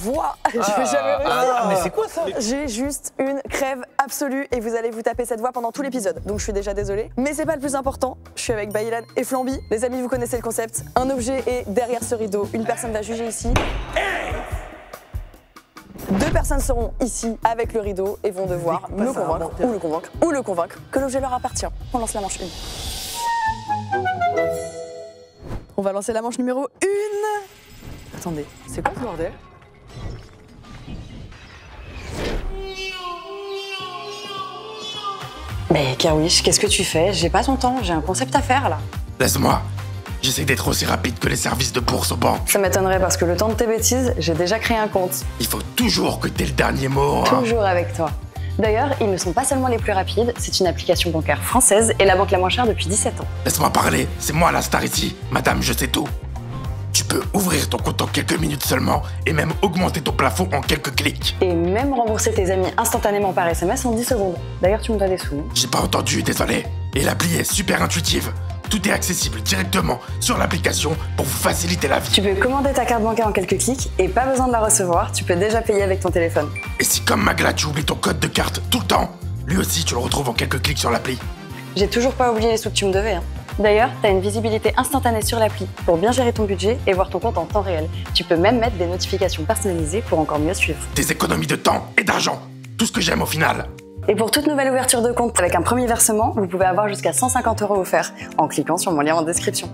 voix. Je vais jamais réussir. Ah, mais c'est quoi ça? J'ai juste une crève absolue et vous allez vous taper cette voix pendant tout l'épisode. Donc je suis déjà désolée. Mais c'est pas le plus important. Je suis avec Baylan et Flamby. Les amis, vous connaissez le concept. Un objet est derrière ce rideau. Une personne va juger ici. Deux personnes seront ici avec le rideau et vont devoir me convaincre que l'objet leur appartient. On lance la manche 1. On va lancer la manche numéro 1. Attendez, c'est quoi ce bordel? Mais Kerwish, qu'est-ce que tu fais? J'ai pas ton temps, j'ai un concept à faire là. Laisse-moi. J'essaie d'être aussi rapide que les services de bourse aux banques. Ça m'étonnerait parce que le temps de tes bêtises, j'ai déjà créé un compte. Il faut toujours que t'aies le dernier mot. Hein. Toujours avec toi. D'ailleurs, ils ne sont pas seulement les plus rapides, c'est une application bancaire française et la banque la moins chère depuis 17 ans. Laisse-moi parler, c'est moi la star ici. Madame, je sais tout. Tu peux ouvrir ton compte en quelques minutes seulement et même augmenter ton plafond en quelques clics. Et même rembourser tes amis instantanément par SMS en 10 secondes. D'ailleurs, tu me dois des sous. J'ai pas entendu, désolé. Et l'appli est super intuitive. Tout est accessible directement sur l'application pour vous faciliter la vie. Tu peux commander ta carte bancaire en quelques clics et pas besoin de la recevoir, tu peux déjà payer avec ton téléphone. Et si comme Magla, tu oublies ton code de carte tout le temps, lui aussi tu le retrouves en quelques clics sur l'appli. J'ai toujours pas oublié les sous que tu me devais. D'ailleurs, t'as une visibilité instantanée sur l'appli pour bien gérer ton budget et voir ton compte en temps réel. Tu peux même mettre des notifications personnalisées pour encore mieux suivre. Des économies de temps et d'argent. Tout ce que j'aime au final. Et pour toute nouvelle ouverture de compte avec un premier versement, vous pouvez avoir jusqu'à 150 € offerts en cliquant sur mon lien en description.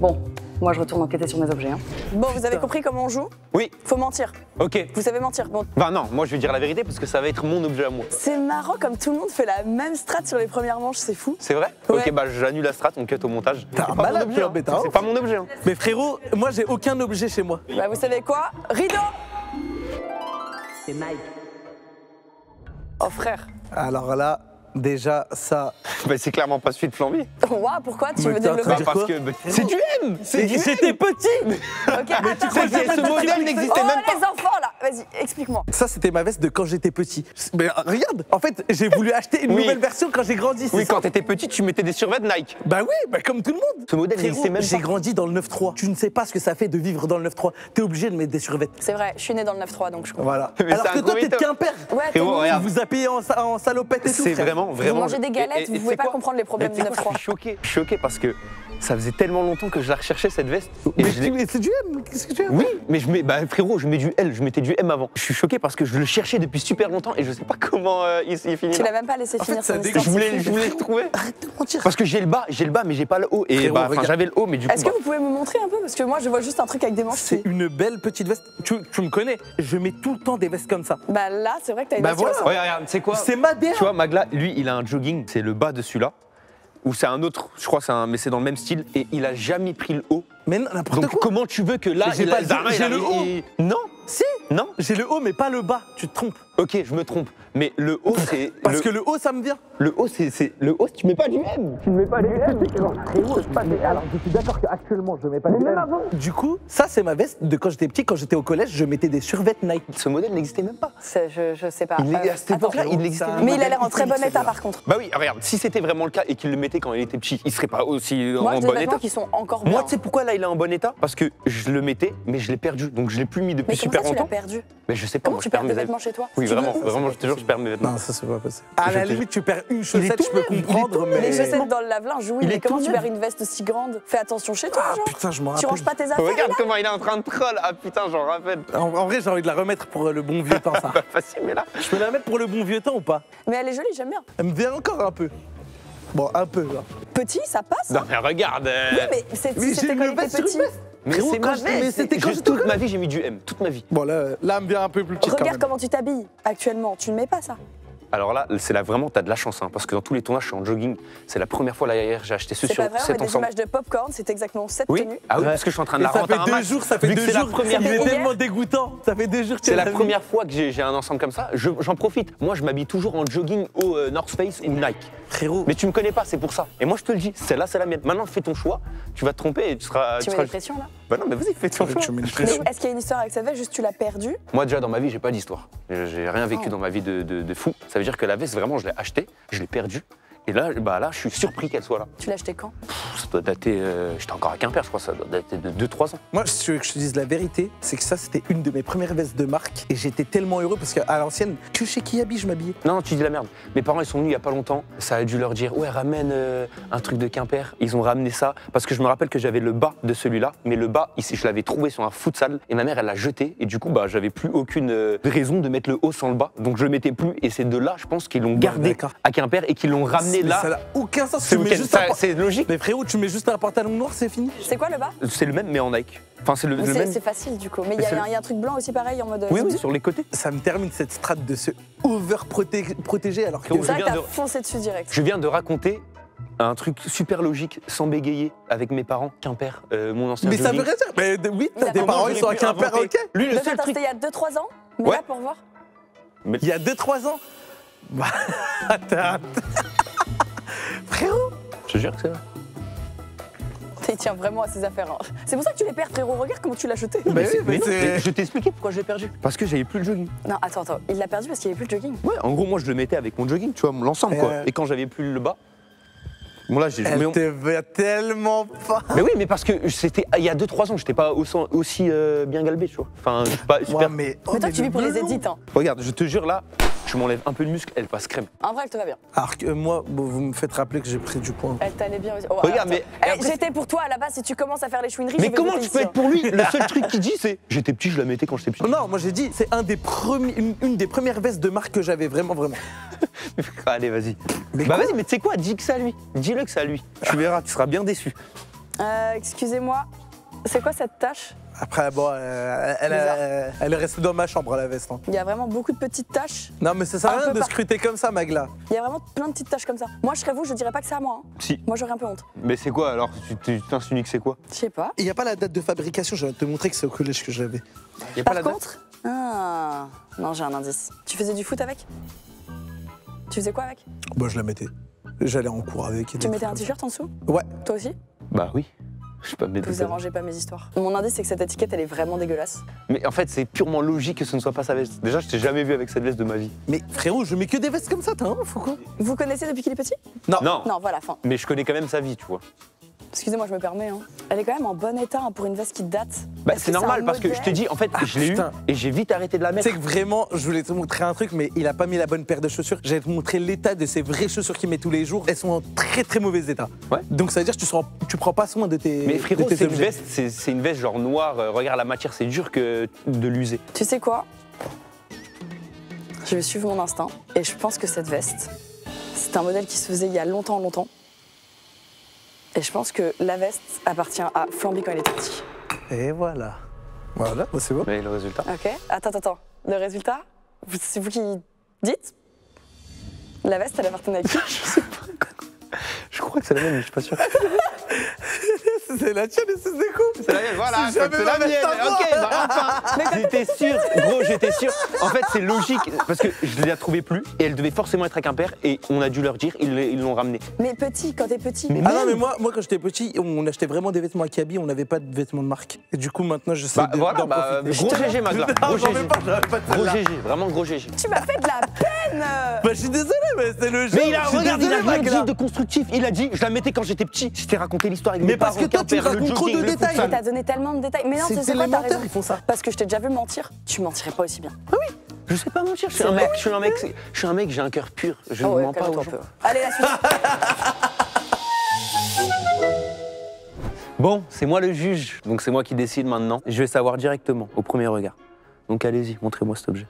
Bon, moi je retourne enquêter sur mes objets. Bon, vous avez compris comment on joue? Oui. Faut mentir. Ok. Vous savez mentir. Bon. Bah non, moi je vais dire la vérité parce que ça va être mon objet à moi. C'est marrant comme tout le monde fait la même strat sur les premières manches, c'est fou. C'est vrai? Ouais. Ok, bah j'annule la strat, on cut au montage. T'as C'est un pas malade, mon objet, toi, bêta. C'est pas mon objet. Hein. Mais frérot, moi j'ai aucun objet chez moi. Bah vous savez quoi? Rideau. C'est Mike. Oh frère. Alors là, déjà ça. Bah c'est clairement pas celui de Flamby. Ouah, pourquoi tu Mais veux t'es en développer? train de dire Parce quoi que c'est du M. C'est du M. J'étais petit. Ok, attends. Ce modèle n'existait Oh même pas. les enfants là, vas-y, explique-moi. Ça c'était ma veste de quand j'étais petit. Mais regarde, en fait j'ai voulu acheter une Oui. nouvelle version quand j'ai grandi. Oui, c'est ça. quand t'étais petit, tu mettais des survêtements Nike. Bah oui, bah comme tout le monde. Ce modèle Frérot, n'existait même j'ai pas. grandi dans le 9-3. Tu ne sais pas ce que ça fait de vivre dans le 9-3. T'es obligé de mettre des survêtements. C'est vrai, je suis née dans le 9-3 donc je comprends. Voilà. Mais Alors c'est que un toi gros t'es de mytho. Quimper. Ouais, Frérot, t'es regarde. Il vous a payé en salopette et tout. C'est frère. vraiment, Vous vraiment. mangez des galettes, vous tu pouvez sais pas quoi comprendre les problèmes Mais tu du sais quoi, 9-3. Je suis choqué. Je suis choqué parce que ça faisait tellement longtemps que je la recherchais cette veste. Et Mais, je l'ai- mais c'est du M, qu'est-ce que tu veux? Oui, mais je mets, bah frérot, je mets du L, je mettais du M avant. Je suis choqué parce que je le cherchais depuis super longtemps et je sais pas comment il finit. Tu là. l'as même pas laissé En fait, finir ça son dégoûte. histoire. Je voulais le trouver. Arrête de mentir. Parce que j'ai le bas, mais j'ai pas le haut. Et Frérot, bah, enfin, regarde. j'avais le haut, mais du coup. Est-ce que bah, vous pouvez me montrer un peu? Parce que moi je vois juste un truc avec des manches. C'est une belle petite veste. Tu me connais, je mets tout le temps des vestes comme ça. Bah là, c'est vrai que t'as une Bah veste qui voilà. ressemble. Regarde, c'est quoi C'est ma Tu vois, Magla, lui, il a un jogging, c'est le bas de celui-là. Ou c'est un autre, je crois, mais c'est dans le même style. Et il a jamais pris le haut. Mais non, n'importe Donc quoi. comment tu veux que là, Mais j'ai il pas a- dit- Zara, j'ai il a- le haut. Non, Si, non. j'ai le haut mais pas le bas, tu te trompes. Ok, je me trompe. Mais le haut, c'est. Parce que le haut ça me vient. Le haut, c'est. Le haut, tu mets pas du M. Tu mets pas du M. Alors je suis d'accord qu'actuellement je mets pas de M. Du coup, ça c'est ma veste de quand j'étais petit, quand j'étais au collège, je mettais des survêtements Nike. Ce modèle n'existait même pas. Je sais pas. À cette époque-là, attends. il n'existait ça- même Mais pas. il a l'air en modèle très bon iconique, état celui-là. par contre. Bah oui, regarde, si c'était vraiment le cas et qu'il le mettait quand il était petit, il serait pas aussi Moi, en j'ai des bon vêtements état. qui sont encore bien. Moi, tu sais pourquoi là il est en bon état? Parce que je le mettais, mais je l'ai perdu. Donc je l'ai plus mis depuis Mais comment super ça, tu l'as longtemps. perdu? Mais je sais pas, Comment moi tu je perds perds des mes vêtements chez toi? Oui, Tu vraiment, veux- vraiment, je te jure, je perds mes vêtements. Non, ça c'est pas possible. À la te- limite, tu perds une Il est chaussette, tout je peux neuf, comprendre, il est tout mais. Les chaussettes dans le lave-linge, oui, Il mais est comment tout tu neuf. perds une veste aussi grande? Fais attention chez toi, Ah genre. putain, je m'en Tu rappelle. ranges pas tes affaires? Regarde comment il est en train de troll. Ah putain, j'en rappelle. En vrai, j'ai envie de la remettre pour le bon vieux temps, ça. Pas facile, mais là. Je peux la mettre pour le bon vieux temps ou pas? Mais elle est jolie, j'aime bien. Elle me vient encore un peu. Bon, un peu, là. Petit, ça passe. Non mais regarde. Oui, mais Mais j'ai c'était une quand il était veste sur petit. une veste. Mais Frérot, c'est quand ma je- mais veste. c'était quand Juste j'étais au toute ma vie, j'ai mis du M. Toute ma vie. Bon, là, elle me vient un peu plus petite quand Regarde même. comment tu t'habilles actuellement. Tu ne mets pas ça. Alors là, c'est là vraiment, t'as de la chance, hein, parce que dans tous les tournages, je suis en jogging. C'est la première fois là hier, j'ai acheté ce C'est sur pas vrai, on met cet des ensemble. images de popcorn, c'est exactement cette Oui. tenue. Ah oui, Ouais. parce que je suis en train de Et la ça rentrer fait un 2 max. jours, ça fait Vu que 2 c'est la jours. première Il est fois. tellement dégoûtant. Ça fait 2 jours que tu C'est la l'as mis. première fois que j'ai un ensemble comme ça. J'en profite. Moi, je m'habille toujours en jogging au North Face ou Nike. Frérot. Mais tu me connais pas, c'est pour ça. Et moi, je te le dis, celle-là, c'est la mienne. Maintenant, fais ton choix. Tu vas te tromper et tu seras. Tu mets des pressions là. Bah non, mais vas-y, fais ton choix. Tu mets une Mais pression. est-ce qu'il y a une histoire avec cette veste, juste tu l'as perdue? Moi, déjà, dans ma vie, j'ai pas d'histoire. J'ai rien vécu Oh. dans ma vie de fou. Ça veut dire que la veste, vraiment, je l'ai achetée, je l'ai perdue. Et là, bah là, je suis surpris qu'elle soit là. Tu l'as acheté quand? Ça doit dater. J'étais encore à Quimper, je crois, ça doit dater de 2-3 ans. Moi, si tu veux que je te dise la vérité, c'est que ça, c'était une de mes premières vestes de marque. Et j'étais tellement heureux parce qu'à l'ancienne, que chez Kiabi, je m'habillais. Non, tu dis la merde. Mes parents, ils sont venus il y a pas longtemps. Ça a dû leur dire, ouais, ramène un truc de Quimper. Ils ont ramené ça parce que je me rappelle que j'avais le bas de celui-là, mais le bas, ici, je l'avais trouvé sur un futsal et ma mère, elle l'a jeté. Et du coup, bah, j'avais plus aucune raison de mettre le haut sans le bas. Donc je le mettais plus. Et c'est de là, je pense, qu'ils l'ont gardé à Quimper et qu'ils l'ont ramené Mais là. ça n'a aucun sens. C'est Tu mets juste un c'est logique. Mais frérot, tu mets juste un pantalon noir, c'est fini. C'est quoi le bas? C'est le même, mais en Nike. Enfin, c'est le même. C'est facile du coup. Mais il y, a un truc blanc aussi pareil en mode. Oui, oui, sur les côtés. Ça me termine cette strate de se over-protéger alors que. Frérot, C'est vrai je que viens t'as foncé dessus direct. Je viens de raconter un truc super logique, sans bégayer, avec mes parents, Quimper, mon ancien Mais ça jogging. veut rien dire. Mais oui, Il a tes pas parents, je ils l'ai sont à pu Quimper, inventer. ok. Lui, le Donc seul attends, truc. c'était il y a 2-3 ans. Mais Ouais. là, pour voir. Il y a 2-3 ans. Bah, attends. Frérot. Je te jure que c'est vrai. Il tient vraiment à ses affaires. Hein. C'est pour ça que tu les perds, frérot. Regarde comment tu l'as jeté. Mais oui, mais non, c'est. mais je t'ai expliqué pourquoi je l'ai perdu. Parce que j'avais plus le jogging. Non, attends. Il l'a perdu parce qu'il n'y avait plus de jogging. Ouais, en gros, moi, je le mettais avec mon jogging, tu vois, l'ensemble, quoi. Et quand j'avais plus le bas. Bon, là, j'ai. Elle te veut tellement pas. Mais oui, mais parce que c'était il y a 2-3 ans, j'étais pas aussi bien galbé, tu vois. Enfin, je suis pas super. Ouais, mais Mais toi, tu vis pour les edits. Hein. Regarde, je te jure, là, je m'enlève un peu de muscle, elle passe crème. En vrai, elle te va bien. Alors que moi, bon, vous me faites rappeler que j'ai pris du poids. Elle t'allait bien aussi. Oh, Regarde, attends. mais- Eh, et après- j'étais pour toi à la base. Si tu commences à faire les chouineries, je Mais vais comment voter tu peux ici, être pour lui? Le seul truc qu'il dit, c'est j'étais petit, je la mettais quand j'étais petit. Non, moi j'ai dit, c'est une des premières vestes de marque que j'avais, vraiment. Allez, vas-y. Mais Bah quoi vas-y, mais tu sais quoi? Dis que c'est à lui. Dis-le que c'est à lui. Tu verras, tu seras bien déçu. Excusez-moi. C'est quoi cette tache? Après, bon, elle est restée dans ma chambre, la veste. Hein. Il y a vraiment beaucoup de petites taches. Non, mais ça sert à Un rien peu de par- scruter comme ça, Magla. Il y a vraiment plein de petites taches comme ça. Moi, je serais vous, je dirais pas que c'est à moi. Hein. Si. Moi, j'aurais un peu honte. Mais c'est quoi alors? Tu t'insinues que c'est quoi? Je sais pas. Il n'y a pas la date de fabrication, je vais te montrer que c'est au collège que j'avais. Y a pas Par la date? contre. Ah. Non, j'ai un indice. Tu faisais du foot avec? Tu faisais quoi avec? Moi, je la mettais. J'allais en cours avec. Tu mettais un t-shirt en dessous? Ouais. Toi aussi? Bah oui. Je sais pas me mettre Vous dedans. arrangez pas mes histoires. Mon indice, c'est que cette étiquette, elle est vraiment dégueulasse. Mais en fait, c'est purement logique que ce ne soit pas sa veste. Déjà, je t'ai jamais vu avec cette veste de ma vie. Mais frérot, je mets que des vestes comme ça, t'as un ouf ou quoi? Vous connaissez depuis qu'il est petit? Non. Non, voilà, fin. Mais je connais quand même sa vie, tu vois. Excusez-moi, je me permets. Hein. Elle est quand même en bon état hein, pour une veste qui date. Bah, Est-ce c'est que normal un parce que je te modèle dis, en fait, Ah, je l'ai eu putain. et j'ai vite arrêté de la Tu mettre. sais que vraiment, je voulais te montrer un truc, mais il a pas mis la bonne paire de chaussures. J'allais te montrer l'état de ces vraies chaussures qu'il met tous les jours. Elles sont en très mauvais état. Ouais. Donc ça veut dire que tu prends pas soin de tes Mais frérot, de tes c'est une objets. veste, c'est une veste genre noire. Regarde la matière, c'est dur que de l'user. Tu sais quoi? Je vais suivre mon instinct et je pense que cette veste, c'est un modèle qui se faisait il y a longtemps. Et je pense que la veste appartient à Flamby quand il était petit. Et voilà. Voilà, bah, c'est bon. Mais le résultat? Ok? Attends. Le résultat, c'est vous qui dites? La veste, elle appartenait à qui? Je crois que c'est la même, mais je suis pas sûr. C'est la tienne et c'est des coups. C'est la mienne, voilà, C'est jamais c'est la ma veste mienne. à moi. Ok, bah enfin. J'étais sûr, gros, j'étais sûr. En fait, c'est logique parce que je la trouvais plus et elle devait forcément être à Quimper et on a dû leur dire, ils l'ont ramenée. Mais petit, quand t'es petit. Mais Ah non, mais moi quand j'étais petit, on achetait vraiment des vêtements à Kiabi, on n'avait pas de vêtements de marque. Et du coup, maintenant, je sais Bah voilà, d'en bah, profiter. gros GG, Magla. Non, Gros j'en veux GG. pas, j'aurais pas de Gros celle-là. GG, vraiment gros GG. Tu m'as fait de la peine. Bah, je suis désolé, mais c'est le jeu. Mais il a, Je suis regarde, il a désolé, rien Magla. dit de constructif. Il a dit, je la mettais quand j'étais petit. Je t'ai raconté l'histoire avec Mais mes parce parents, que toi, tu Quimper, le racontes trop de jogging, le détails. futsal. T'as donné tellement de détails. Mais non, C'est tu sais les quoi, t'as menteurs, raison. ils font ça. Parce que je t'ai déjà vu mentir, tu mentirais pas aussi bien. Je sais pas mentir, je suis C'est un vrai. mec, j'ai un cœur pur. Je Ah ne ouais, mens pas calme-toi aux un gens. peu. Allez, la suite. Bon, c'est moi le juge, donc c'est moi qui décide maintenant. Je vais savoir directement, au premier regard. Donc allez-y, montrez-moi cet objet.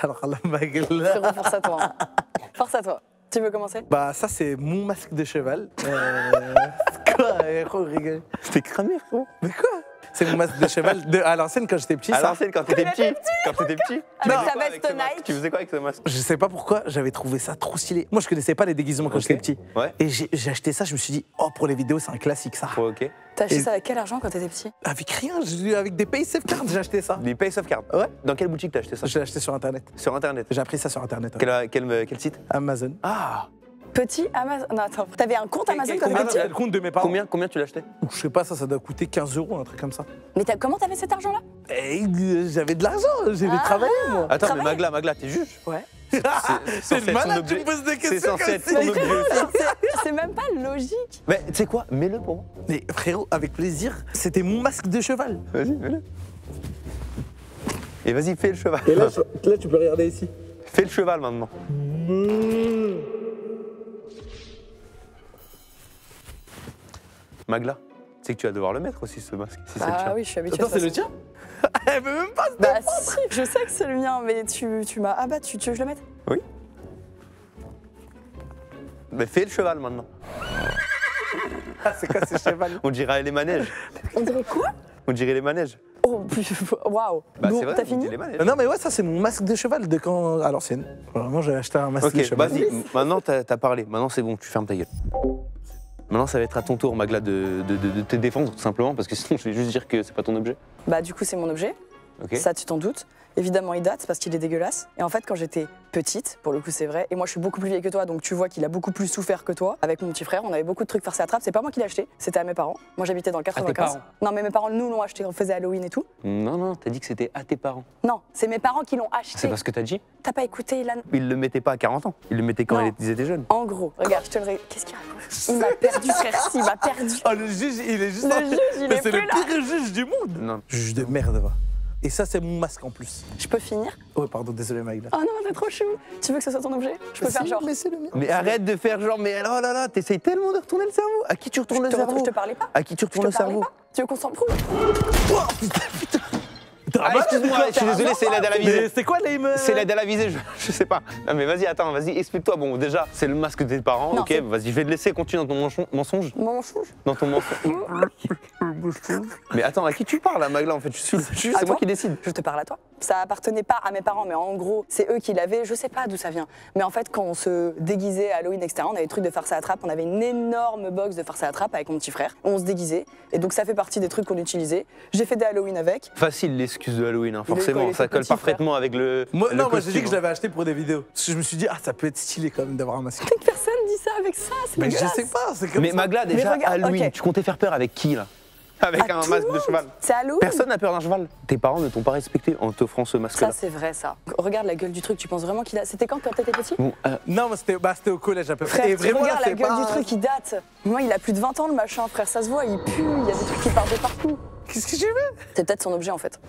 Alors la Magla. Frérot, force à toi. Hein. Force à toi. Tu veux commencer? Bah ça c'est mon masque de cheval. Quoi, gros, rigole. T'es cramé, frérot. Mais quoi? C'est mon masque de cheval à l'ancienne quand j'étais petit. À Ça. l'ancienne, quand t'étais petit. Quand t'étais petit. Avec Tu faisais ta quoi veste ce masque Nike. Tu faisais quoi avec ce masque? Je sais pas pourquoi, j'avais trouvé ça trop stylé. Moi je connaissais pas les déguisements quand Ok. j'étais petit. Ouais. Et j'ai acheté ça, je me suis dit, oh pour les vidéos c'est un classique ça. Ouais, ok. T'as acheté Et- ça avec quel argent quand t'étais petit? Avec rien, avec des PaySafe cards j'ai acheté ça. Des Pay of Card. Ouais. Dans quelle boutique t'as acheté ça? Je l'ai acheté sur internet. Sur internet. J'ai appris ça sur internet. Ouais. Quel site? Amazon. Ah. Petit Amazon. Non, attends. T'avais un compte Amazon quand Combien t'étais petit? le compte de mes parents. Combien tu l'as acheté? Je sais pas, ça doit coûter 15 €, un truc comme ça. Mais comment t'avais cet argent-là? Et j'avais de l'argent, j'avais travaillé moi. Attends, mais Travailler. Magla, t'es juge? Ouais. C'est une malade, tu me poses des C'est questions censé comme être ça. ton objet. C'est même pas logique. Mais tu sais quoi? Mets-le pour moi. Mais frérot, avec plaisir, c'était mon masque de cheval. Vas-y, mets-le. Et vas-y, fais le cheval. Et là, tu peux regarder ici. Fais le cheval maintenant. Magla, tu sais que tu vas devoir le mettre aussi ce masque. Si c'est le Ah tien. oui, je suis habituée. Attends, de c'est le toute façon. tien? Elle veut même pas se Bah si, je sais que c'est le mien, mais tu m'as abattu. Tu veux que je le mette? Oui. Mais fais le cheval maintenant. Ah, c'est quoi ce cheval? On dirait les manèges. On dirait quoi? On dirait les manèges. Oh, waouh. Bah Bon, c'est vrai, t'as on fini? dit les manèges. Non mais ouais, ça c'est mon masque de cheval de quand à l'ancienne. Vraiment, j'avais acheté un masque de Ok, cheval. vas-y, maintenant t'as parlé, maintenant c'est bon, tu fermes ta gueule. Maintenant ça va être à ton tour, Magla, de te défendre tout simplement, parce que sinon je vais juste dire que c'est pas ton objet. Bah du coup, c'est mon objet. Ok. Ça, tu t'en doutes. Évidemment, il date parce qu'il est dégueulasse. Et en fait, quand j'étais petite, pour le coup, c'est vrai, et moi je suis beaucoup plus vieille que toi, donc tu vois qu'il a beaucoup plus souffert que toi. Avec mon petit frère, on avait beaucoup de trucs farcis à trappe. C'est pas moi qui l'ai acheté, c'était à mes parents. Moi j'habitais dans le 95. parents? Non, mais mes parents nous l'ont acheté, on faisait Halloween et tout. Non, t'as dit que c'était à tes parents. Non, c'est mes parents qui l'ont C'est acheté. parce que t'as dit. T'as pas écouté, Ilan? Ils le mettaient pas à 40 ans, ils le mettaient quand Non. ils étaient jeunes. En gros, regarde, je te le Qu'est-ce qu'il raconte? Il m'a perdu, frère, il m'a perdu. Oh le juge, il est juste. Le juge, il Mais est c'est le plus là. pire juge du monde. Non. Juge de merde, va. Et ça, c'est mon masque en plus. Je peux finir? Oh, pardon, désolé, Magla. Oh non, t'es trop chou. Tu veux que ce soit ton objet? Je peux faire genre. Mais c'est le mien. Mais arrête de faire genre, mais oh là là, t'essayes tellement de retourner le cerveau. À qui tu retournes le cerveau? Je te parlais pas. À qui tu Je retournes le te parlais cerveau? pas. Tu veux qu'on s'embrouille? Ah, excuse-moi, je suis désolé, c'est l'aide à la Mais visée. c'est quoi les me... C'est l'aide à la visée, je sais pas. Non mais vas-y, attends, vas-y, explique-toi. Bon, déjà, c'est le masque de tes parents, Non, ok, c'est- vas-y, je vais te laisser continuer dans ton mensonge. Mon mensonge. Dans ton mensonge. Mais attends, à qui tu parles, là, Magla, en fait? À C'est moi toi qui décide. Je te parle à toi. Ça appartenait pas à mes parents, mais en gros, c'est eux qui l'avaient. Je sais pas d'où ça vient. Mais en fait, quand on se déguisait à Halloween, etc., on avait des trucs de farce à la trappe. On avait une énorme box de farce à la trappe avec mon petit frère. On se déguisait. Et donc, ça fait partie des trucs qu'on utilisait. J'ai fait des Halloween avec. Facile l'excuse de Halloween, hein, Il forcément. est Ça colle petit, parfaitement avec le. Moi, le non, moi j'ai costume, dit que je hein. l'avais acheté pour des vidéos. Parce que je me suis dit, ah, ça peut être stylé quand même d'avoir un masque. Personne dit ça avec ça. C'est Mais je dégueulasse. sais pas, c'est comme Mais ça. Magla, déjà, regarde, Halloween, ok. tu comptais faire peur avec qui, là? Avec À un tout masque le de monde. cheval. C'est Halloween. Personne n'a peur d'un cheval. Tes parents ne t'ont pas respecté en t'offrant ce masque-là. Ça, c'est vrai, ça. Regarde la gueule du truc. Tu penses vraiment qu'il a. C'était quand t'étais petit? Bon, Non, mais c'était au collège à peu près. Frère, Et tu vraiment, là, regardes la c'est gueule pas... du truc, il date. Moi, il a plus de 20 ans, le machin, frère. Ça se voit, il pue. Il y a des trucs qui partent de partout. Qu'est-ce que j'ai fait? C'est peut-être son objet, en fait.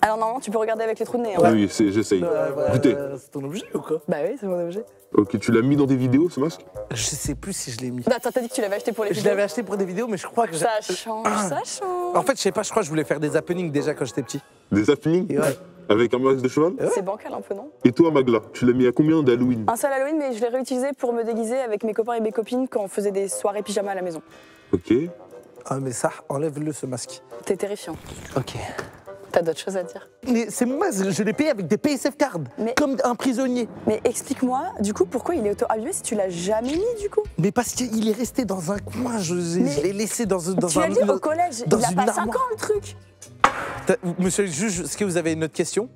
Alors, normalement, tu peux regarder avec les trous de nez. Hein. Oui, j'essaye. Écoutez, C'est ton objet ou quoi? Bah oui, c'est mon objet. ok, tu l'as mis dans des vidéos ce masque? Je sais plus si je l'ai mis. Bah, attends, t'as dit que tu l'avais acheté pour les Je vidéos. l'avais acheté pour des vidéos, mais je crois que j'ai... Ça change, ça change. En fait, je sais pas, je crois que je voulais faire des happenings déjà quand j'étais petit. Des happenings? Ouais. Avec un masque de cheval? C'est bancal un peu, non? Et toi, Magla, tu l'as mis à combien d'Halloween? Un seul Halloween, mais je l'ai réutilisé pour me déguiser avec mes copains et mes copines quand on faisait des soirées pyjama à la maison. Ok. Ah, mais ça, enlève-le ce masque. T'es terrifiant. ok. T'as d'autres choses à dire. Mais c'est mon masque, je l'ai payé avec des PSF cards, Mais- comme un prisonnier. Mais explique-moi, du coup, pourquoi il est auto-abîmé si tu l'as jamais mis, du coup? Mais parce qu'il est resté dans un coin, je Mais- l'ai laissé dans Tu un... l'as dit au collège, dans il a une pas 5 armoire. ans, le truc. Monsieur le juge, est-ce que vous avez une autre question?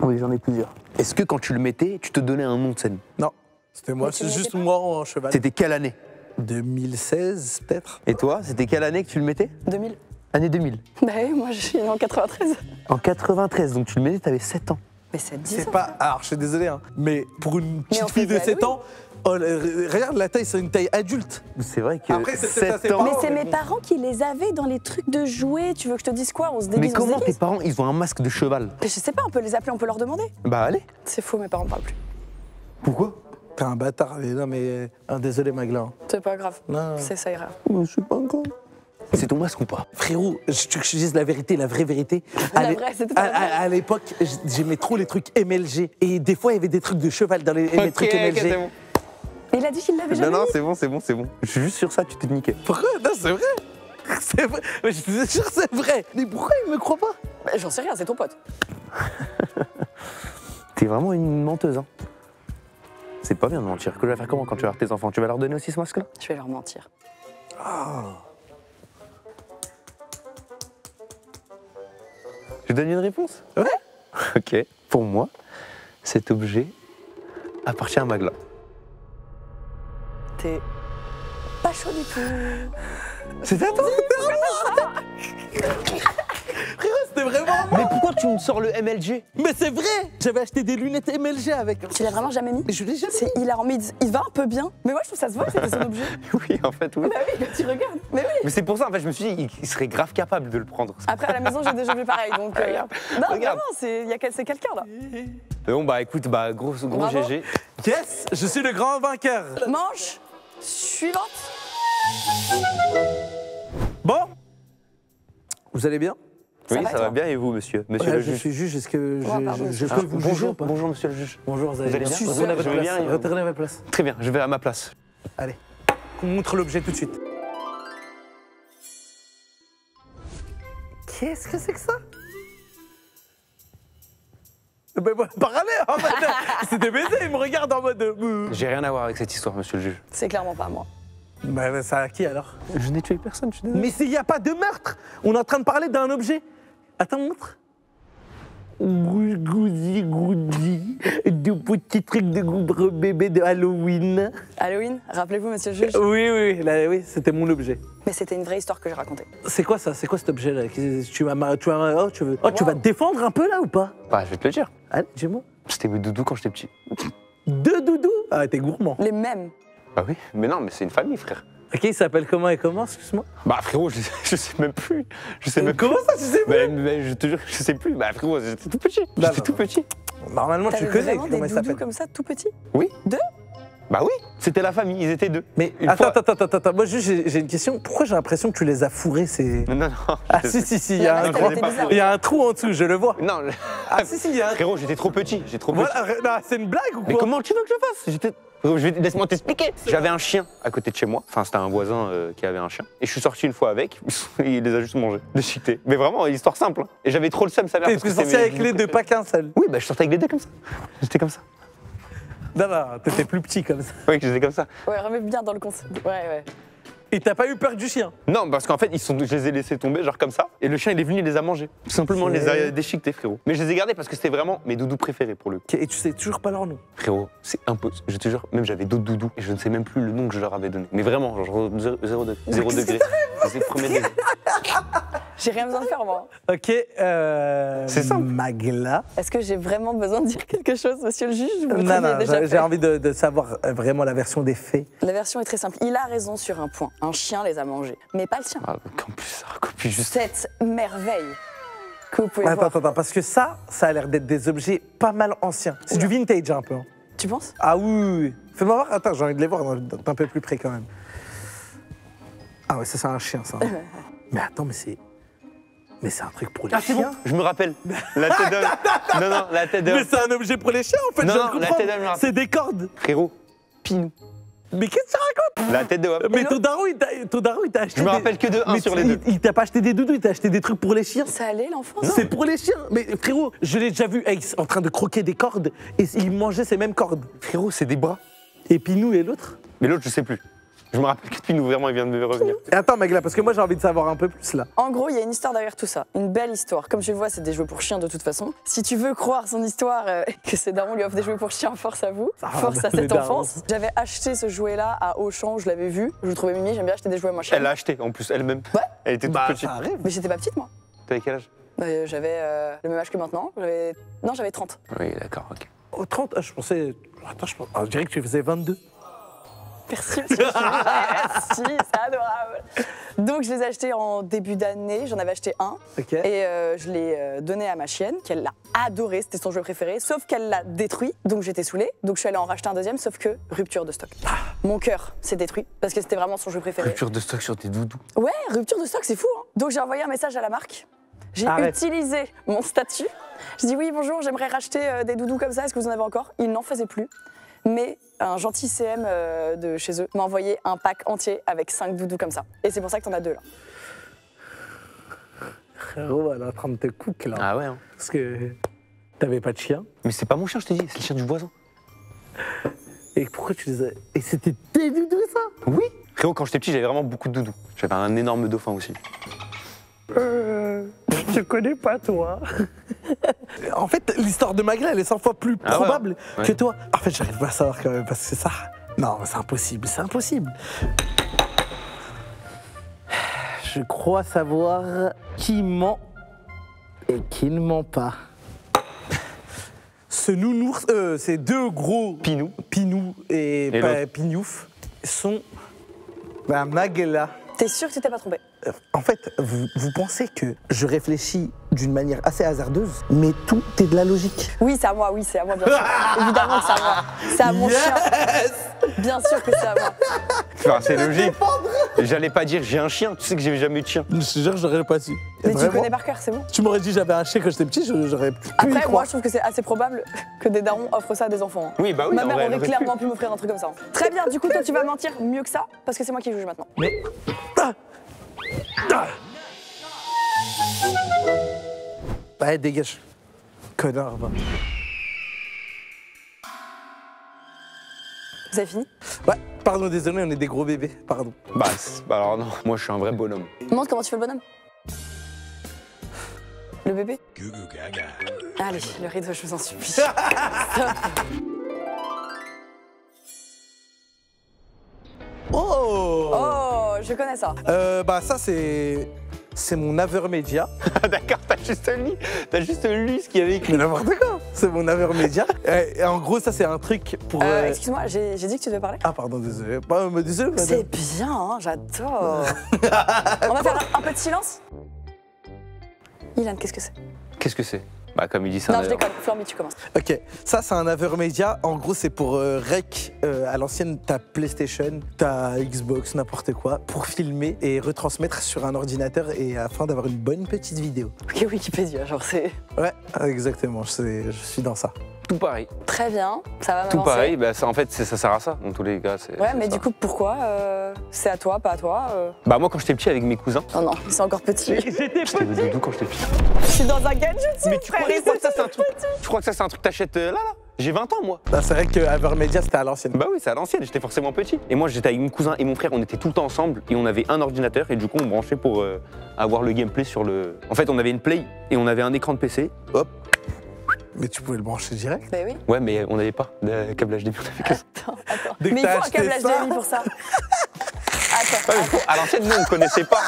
Oui, j'en ai plusieurs. Est-ce que quand tu le mettais, tu te donnais un nom de scène? Non, c'était moi, Mais tu c'est le juste mettais pas moi en cheval. C'était quelle année? 2016, peut-être. Et toi, c'était quelle année que tu le mettais? 2000. Année 2000. Bah oui, moi je suis née en 93. En 93, donc tu le mettais, t'avais 7 ans. Mais c'est 10 C'est ans. pas... Alors, je suis désolé, hein, mais pour une Mais on petite fille de faisait 7 ans, oh, regarde la taille, c'est une taille adulte. C'est vrai que Après, c'est peut-être 7 assez ans. Mais Oh, c'est mais mes bon. parents qui les avaient dans les trucs de jouets. Tu veux que je te dise quoi? On se déguise, Mais on se comment tes déguise. parents, ils ont un masque de cheval? Mais je sais pas, on peut les appeler, on peut leur demander. Bah allez. C'est faux, mes parents ne parlent plus. Pourquoi? T'es un bâtard, mais non, mais... désolé, Magla. hein. C'est pas grave. Non. C'est ça ira. Je sais pas encore. C'est ton masque ou pas? Frérot, tu veux que je te dise la vérité, la vraie vérité? La À l'é- vraie, c'était pas la vraie. à l'époque, j'aimais trop les trucs MLG. Et des fois, il y avait des trucs de cheval dans les trucs MLG. bon. Mais il a dit qu'il l'avait jamais Non, non, mis. c'est bon. Je suis juste sur ça, tu t'es niqué. Pourquoi? Non, c'est vrai. C'est vrai. Mais je te jure, c'est vrai. Mais pourquoi il me croit pas? Bah, j'en sais rien, c'est ton pote. T'es vraiment une menteuse, hein. C'est pas bien de mentir. Que tu vas faire comment quand tu vas voir tes enfants? Tu vas leur donner aussi ce masque-là? Je vais leur mentir. Je donne une réponse? Ouais. Ok. Pour moi, cet objet appartient à Magla. T'es pas chaud du tout. C'est à toi. Frérot, c'était vraiment Mais pourquoi tu me sors le MLG? Mais c'est vrai. J'avais acheté des lunettes MLG avec. Tu l'as vraiment jamais mis? Mais je l'ai jamais. C'est hilarant, mais il va un peu bien. Mais moi, je trouve que ça se voit que c'était son objet. Oui, en fait, oui. Bah oui, quand tu regardes. Mais oui. Mais c'est pour ça, en fait, je me suis dit, il serait grave capable de le prendre. Après, à la maison, j'ai des objets pareils, donc... Regarde, Non, regarde. vraiment, c'est quelqu'un, là. Bon, bah écoute, bah gros Bravo. GG. Yes, je suis le grand vainqueur. Manche suivante. Bon. Vous allez bien? Oui, va, ça toi va bien et vous, monsieur? Monsieur Ouais, le je juge. suis juge. Est-ce que pardon, je Ah, peux vous juger ou bonjour, pas? bonjour, monsieur le juge. Bonjour, vous allez bien? bien? Retournez à votre Je vais place. bien, et- Retournez à votre place. Très bien, je vais à ma place. Allez. On montre l'objet tout de suite. Qu'est-ce que c'est que ça? Ben, parlez en mode. C'était baisé, il me regarde en mode. J'ai rien à voir avec cette histoire, monsieur le juge. C'est clairement pas moi. Ben, ça à qui alors? Je n'ai tué personne, je suis désolé. Mais s'il n'y a pas de meurtre, on est en train de parler d'un objet. Attends, montre. Goudi, goudi, deux petits trucs de gros bébé de Halloween. Halloween, rappelez-vous, monsieur le juge. Oui, c'était mon objet. Mais c'était une vraie histoire que j'ai racontée. C'est quoi ça? C'est quoi cet objet-là? Tu vas te défendre un peu là ou pas? Bah, je vais te le dire. Allez, dis-moi. C'était mes doudous quand j'étais petit. Deux doudous? Ah, t'es gourmand. Les mêmes. Bah oui, mais non, mais c'est une famille, frère. Ok, il s'appelle comment et comment, excuse-moi? Bah frérot, je sais même plus. Je sais même Comment ça, tu sais pas? mais je te jure, je sais plus. Bah frérot, j'étais tout petit. Bah, J'étais tout petit. Normalement, tu T'avais connais vraiment comment des il doudous s'appelle. comme ça, tout petits? Oui. Deux? Bah oui, c'était la famille, ils étaient deux. Mais Une attends, fois- attends. Moi, juste, j'ai une question. Pourquoi j'ai l'impression que tu les as fourrés, ces. Non. Ah, si, il y a La un veste, grand. elle était bizarre. Il y a un trou en dessous, je le vois. Non, Ah, si, il y a un. frérot, j'étais trop petit. J'ai trop petit. Voilà, non, c'est une blague ou Mais quoi? comment tu veux que je fasse? Laisse-moi t'expliquer. J'avais un chien à côté de chez moi. Enfin, c'était un voisin qui avait un chien. Et je suis sorti une fois avec. Il les a juste mangés. Déchiquetés. Mais vraiment, histoire simple. Hein. Et j'avais trop le seum, sa mère. T'es parce que sorti c'était mes avec les doudous deux, pas préférés. qu'un seul. Oui, bah je sortais avec les deux comme ça. J'étais comme ça. Non, t'étais plus petit comme ça. Oui, j'étais comme ça. Ouais, remets bien dans le concept. Ouais. Et t'as pas eu peur du chien? Non, parce qu'en fait, je les ai laissés tomber, genre comme ça. Et le chien, il est venu, il les a mangés. Tout simplement, il les a déchiquetés, frérot. Mais je les ai gardés parce que c'était vraiment mes doudous préférés pour le coup. Ok, et tu sais toujours pas leur nom? Frérot, c'est impossible. Je te jure, même j'avais d'autres doudous et je ne sais même plus le nom que je leur avais donné. Mais vraiment, genre 0 degré. C'est le premier degré. J'ai rien besoin de faire, moi. Ok, C'est simple. Magla. Est-ce que j'ai vraiment besoin de dire quelque chose, monsieur le juge? Vous le Non, trouvez déjà j'ai fait envie de savoir vraiment la version des faits. La version est très simple. Il a raison sur un point. Un chien les a mangés. Mais pas le sien. Ah, donc en plus, ça recopie juste. Cette merveille que vous pouvez voir. Attends, parce que ça a l'air d'être des objets pas mal anciens. C'est du vintage un peu. Hein. Tu penses? Ah oui. Fais-moi voir, attends, j'ai envie de les voir d'un peu plus près quand même. Ah ouais, ça c'est un chien, ça. Mais attends, mais c'est un truc pour les Ah, c'est bon, chiens. je me rappelle. La tête d'homme. Non, la tête d'homme. Mais c'est un objet pour les chiens en fait, Non, je viens de non, la comprendre. tête d'homme, je me rappelle. C'est des cordes. Frérot, Pinou. Mais qu'est-ce que tu racontes? La tête de homme. Mais ton daron, il t'a acheté. Je me des- rappelle que de un Mais sur les deux. Il t'a pas acheté des doudous, il t'a acheté des trucs pour les chiens. Ça allait, l'enfance? C'est pour les chiens. Mais frérot, je l'ai déjà vu en train de croquer des cordes et il mangeait ces mêmes cordes. Frérot, c'est des bras. Et Pinou et l'autre? Mais l'autre, je sais plus. Je me rappelle que Pinou, vraiment, il vient de me revenir. Et attends, Magla, parce que moi j'ai envie de savoir un peu plus là. En gros, il y a une histoire derrière tout ça. Une belle histoire. Comme tu le vois, c'est des jouets pour chiens de toute façon. Si tu veux croire son histoire, que ses darons lui offrent des jouets pour chiens, force à vous. Force à les cette darons. enfance. J'avais acheté ce jouet-là à Auchan, je l'avais vu. Je le trouvais mimi, j'aime bien acheter des jouets moins chers. Elle l'a acheté, en plus, elle-même. Ouais. Elle était toute petite. ça arrive. Mais j'étais pas petite, moi. T'avais quel âge? J'avais le même âge que maintenant. J'avais 30. Oui, d'accord, ok. Au 30, je pensais. Attends, je dirais que tu faisais 22. Merci, monsieur le juge. Merci, c'est adorable. Donc, je les ai achetés en début d'année. J'en avais acheté un. Ok. Et je l'ai donné à ma chienne, qu'elle l'a adoré. C'était son jouet préféré. Sauf qu'elle l'a détruit. Donc, j'étais saoulée. Donc, je suis allée en racheter un deuxième. Sauf que rupture de stock. Mon cœur s'est détruit parce que c'était vraiment son jouet préféré. Rupture de stock sur tes doudous. Ouais, rupture de stock, c'est fou. Hein. Donc, j'ai envoyé un message à la marque. J'ai Arrête. utilisé mon statut. Je dis oui, bonjour, j'aimerais racheter des doudous comme ça. Est-ce que vous en avez encore? Ils n'en faisaient plus. Mais un gentil CM de chez eux m'a envoyé un pack entier avec 5 doudous comme ça. Et c'est pour ça que t'en as 2 là. Frérot, elle est en train de te cook là. Ah ouais, hein. Parce que t'avais pas de chien. Mais c'est pas mon chien, je t'ai dit, c'est le chien du voisin. Et pourquoi tu les as. Et c'était tes doudous ça? Oui. Frérot, quand j'étais petit, j'avais vraiment beaucoup de doudous. J'avais un énorme dauphin aussi. Je te connais pas toi. En fait, l'histoire de Magla, elle est 100 fois plus Ah ouais. probable Ouais. que toi. En fait, j'arrive pas à savoir quand même, parce que c'est ça. Non, c'est impossible, c'est impossible. Je crois savoir qui ment et qui ne ment pas. Ce nounours, ces deux gros Pinou et l'autre. Pignouf sont Magla. T'es sûr que tu t'es pas trompé? En fait, vous pensez que je réfléchis d'une manière assez hasardeuse, mais tout est de la logique. Oui, c'est à moi, bien sûr. Évidemment que c'est à moi. C'est à mon chien. Bien sûr que c'est à moi. Enfin, c'est logique. J'allais pas dire j'ai un chien, tu sais que j'ai jamais eu de chien. Je te jure, j'aurais pas su. Mais tu Vraiment. connais par cœur, c'est bon. Tu m'aurais dit j'avais un chien quand j'étais petit, j'aurais pu y Après, moi, croire. je trouve que c'est assez probable que des darons offrent ça à des enfants. hein. Oui, bah oui, Ma en mère vrai, aurait elle aurait clairement pu m'offrir un truc comme ça. hein. Très bien, du coup, toi, tu vas mentir mieux que ça, parce que c'est moi qui juge maintenant. Mais... Ah Ah Ouais, dégage. Connard, va. Vous avez fini? Ouais, pardon, désolé, on est des gros bébés, pardon. Bah, alors non, moi je suis un vrai bonhomme. Montre comment tu fais le bonhomme. Le bébé? Allez, le rideau, je vous en supplie. Stop. Oh Oh, je connais ça. Bah ça, c'est mon Avermedia. Ah d'accord, t'as juste lu ce qu'il y avait écrit. Mais n'importe quoi. C'est mon Avermedia. Et en gros, ça, c'est un truc pour... Excuse-moi, j'ai dit que tu devais parler. Ah, pardon, désolé. Désolé, madame. C'est bien, hein, j'adore. On va faire un peu de silence. Ilan, qu'est-ce que c'est? Qu'est-ce que c'est? Bah comme il dit ça. Non, je déconne. Flamby, tu commences. Ok, ça c'est un Avermedia. En gros, c'est pour rec à l'ancienne ta PlayStation, ta Xbox, n'importe quoi, pour filmer et retransmettre sur un ordinateur et afin d'avoir une bonne petite vidéo. Ok, Wikipédia, genre c'est... Ouais, exactement, je suis dans ça. Tout pareil. Très bien, ça va Tout m'avancer. pareil, bah ça, en fait ça sert à ça, dans tous les cas. Ouais, c'est mais ça. du coup, pourquoi c'est à toi, pas à toi Bah moi quand j'étais petit avec mes cousins. Non, non, ils sont encore petits. J'étais doudou quand j'étais petit. Je suis dans un gadget, Mais tu crois que ça c'est un truc. Tu crois que ça c'est un truc que t'achètes là J'ai 20 ans moi. Bah, c'est vrai que Avermedia c'était à l'ancienne. Bah oui, c'est à l'ancienne, j'étais forcément petit. Et moi j'étais avec mon cousin et mon frère, on était tout le temps ensemble et on avait un ordinateur et du coup on branchait pour avoir le gameplay sur le... En fait on avait une Play et on avait un écran de PC, hop. Mais tu pouvais le brancher direct. Bah oui. Ouais mais on n'avait pas de câble HDMI, on avait que ça. Attends. Dès que Mais il t'as faut un acheté câble ça- HDMI pour ça. Attends. Ouais, mais à l'ancienne nous on connaissait pas.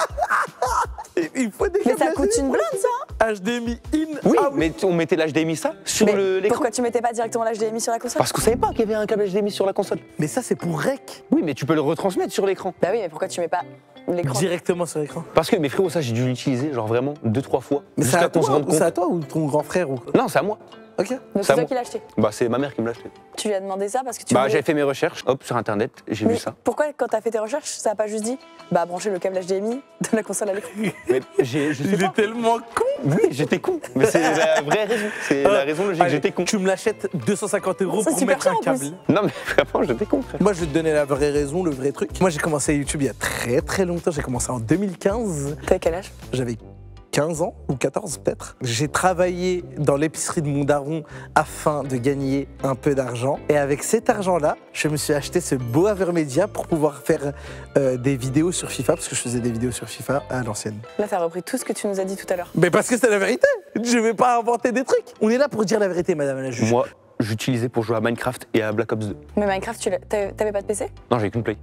Et il faut des Mais câbles ça coûte une blinde, ça. HDMI in. Oui, out. mais on mettait l'HDMI ça sur Mais l'écran. pourquoi tu mettais pas directement l'HDMI sur la console? Parce qu'on savait pas qu'il y avait un câble HDMI sur la console. Mais ça c'est pour rec. Oui, mais tu peux le retransmettre sur l'écran. Bah oui, mais pourquoi tu mets pas l'écran? Directement sur l'écran. Parce que mes frères, ça j'ai dû l'utiliser genre vraiment 2-3 fois. Mais c'est jusqu'à à qu'on se toi, rende compte. c'est à toi ou ton grand frère ou... Non, c'est à moi. Ok. Donc c'est c'est à toi moi. qui l'as acheté. Bah c'est ma mère qui me l'a acheté. Tu lui as demandé ça parce que tu Bah voulais- j'avais fait mes recherches, hop, sur internet, j'ai Mais vu ça. pourquoi, quand t'as fait tes recherches, ça a pas juste dit bah brancher le câble HDMI de la console à l'écran? Mais je sais Il pas. est tellement con. Oui, j'étais con. Mais c'est la vraie raison. C'est la raison logique, Allez, j'étais con. Tu me l'achètes 250 € C'est pour super mettre un cher, en câble. plus. Non mais vraiment, j'étais con, frère. Moi, je vais te donner la vraie raison, le vrai truc. Moi, j'ai commencé à YouTube il y a très très longtemps. J'ai commencé en 2015. T'avais quel âge? J'avais 15 ans ou 14 peut-être. J'ai travaillé dans l'épicerie de mon daron afin de gagner un peu d'argent. Et avec cet argent-là, je me suis acheté ce beau Avermedia pour pouvoir faire des vidéos sur FIFA, parce que je faisais des vidéos sur FIFA à l'ancienne. Là, t'as repris tout ce que tu nous as dit tout à l'heure. Mais parce que c'est la vérité. Je vais pas inventer des trucs. On est là pour dire la vérité, madame la juge. Moi, j'utilisais pour jouer à Minecraft et à Black Ops 2. Mais Minecraft, t'avais pas de PC? Non, j'avais qu'une Play.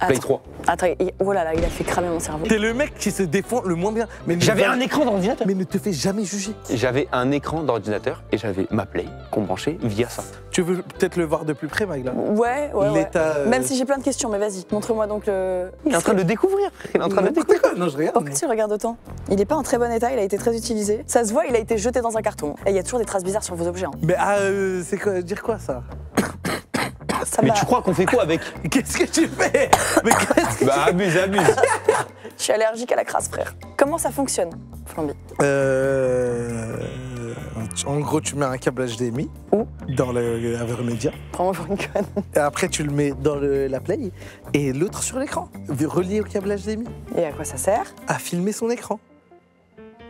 Play 3. Attends, oh là là, il a fait cramer mon cerveau. T'es le mec qui se défend le moins bien. Mais ne J'avais va- un écran d'ordinateur. Mais ne te fais jamais juger. J'avais un écran d'ordinateur et j'avais ma Play qu'on branchait via ça. Tu veux peut-être le voir de plus près, Magla? Ouais. L'état, Même si j'ai plein de questions, mais vas-y, montre-moi donc le... Il est en train de découvrir. Il est en train de découvrir. N'importe quoi. Non, je regarde. Pourquoi tu le regardes autant? Il est pas en très bon état, il a été très utilisé. Ça se voit, il a été jeté dans un carton. Et il y a toujours des traces bizarres sur vos objets. hein. Mais c'est quoi, dire quoi ça? Ça Mais m'a- tu crois qu'on fait quoi avec? Qu'est-ce que tu fais? Mais qu'est-ce que Bah abuse. Je suis allergique à la crasse, frère. Comment ça fonctionne, Flamby? En gros, tu mets un câble HDMI Où? dans le Avermedia. Prends-moi pour une conne. Et après, tu le mets dans la Play et l'autre sur l'écran, relié au câble HDMI, Et à quoi ça sert? à filmer son écran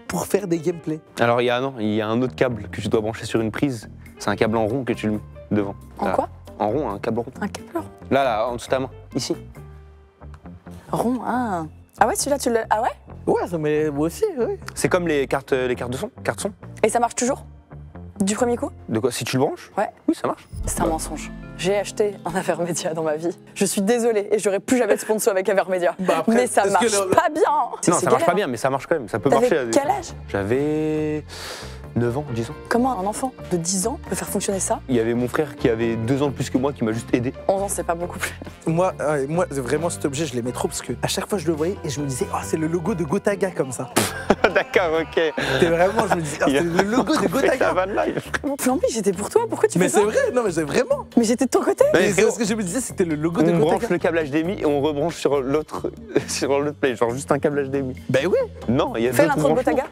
pour faire des gameplays. Alors il y a un autre câble que tu dois brancher sur une prise. C'est un câble en rond que tu le mets devant. En Là. quoi? En rond, un câble rond. Un câble rond. Là, en dessous de ta main. Ici. Rond, ah. Ah ouais, celui-là, tu le... Ah ouais? Ouais, ça, mais moi aussi, oui. C'est comme les cartes de son, cartes son. Et ça marche toujours? Du premier coup? De quoi? Si tu le branches? Ouais. Oui, ça marche. C'est un mensonge. J'ai acheté un Avermedia dans ma vie. Je suis désolée et j'aurais plus jamais de sponsor avec Avermedia. Bah après, mais ça est-ce que marche le- pas bien. Non, ça marche galère, pas bien, mais ça marche quand même. Ça peut T'avais marcher. quel âge? J'avais 9 ans, 10 ans. Comment un enfant de 10 ans peut faire fonctionner ça? Il y avait mon frère qui avait 2 ans de plus que moi qui m'a juste aidé. 11 ans, c'est pas beaucoup plus. Moi, vraiment, cet objet, je l'aimais trop parce que à chaque fois, je le voyais et je me disais, oh, c'est le logo de Gotaga comme ça. D'accord, ok. C'était vraiment, je me disais, oh, c'est le logo de Gotaga. Mais en plus, j'étais pour toi. Pourquoi tu Mais fais ça? c'est vrai, non, mais c'est vraiment. Mais j'étais de ton côté. Mais Mais c'est frérot, parce que je me disais, c'était le logo de on branche Gotaga. le câble HDMI et on rebranche sur l'autre play, genre juste un câble HDMI. Ben oui. Non, il y a Fais d'autres l'intro de branchements. Gotaga.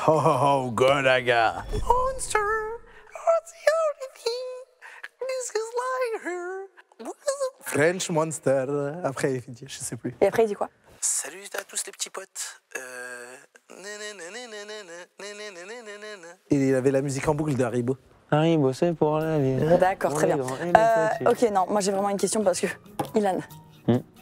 Oh, Gotaga. Monster, what's the only thing? This is like her. French Monster. Après, je sais plus. Et après, il dit quoi? Salut à tous les petits potes. Et il avait la musique en boucle de Haribo. Haribo, c'est pour la vie. D'accord, très bien. Ok, non, moi j'ai vraiment une question parce que, Ilan,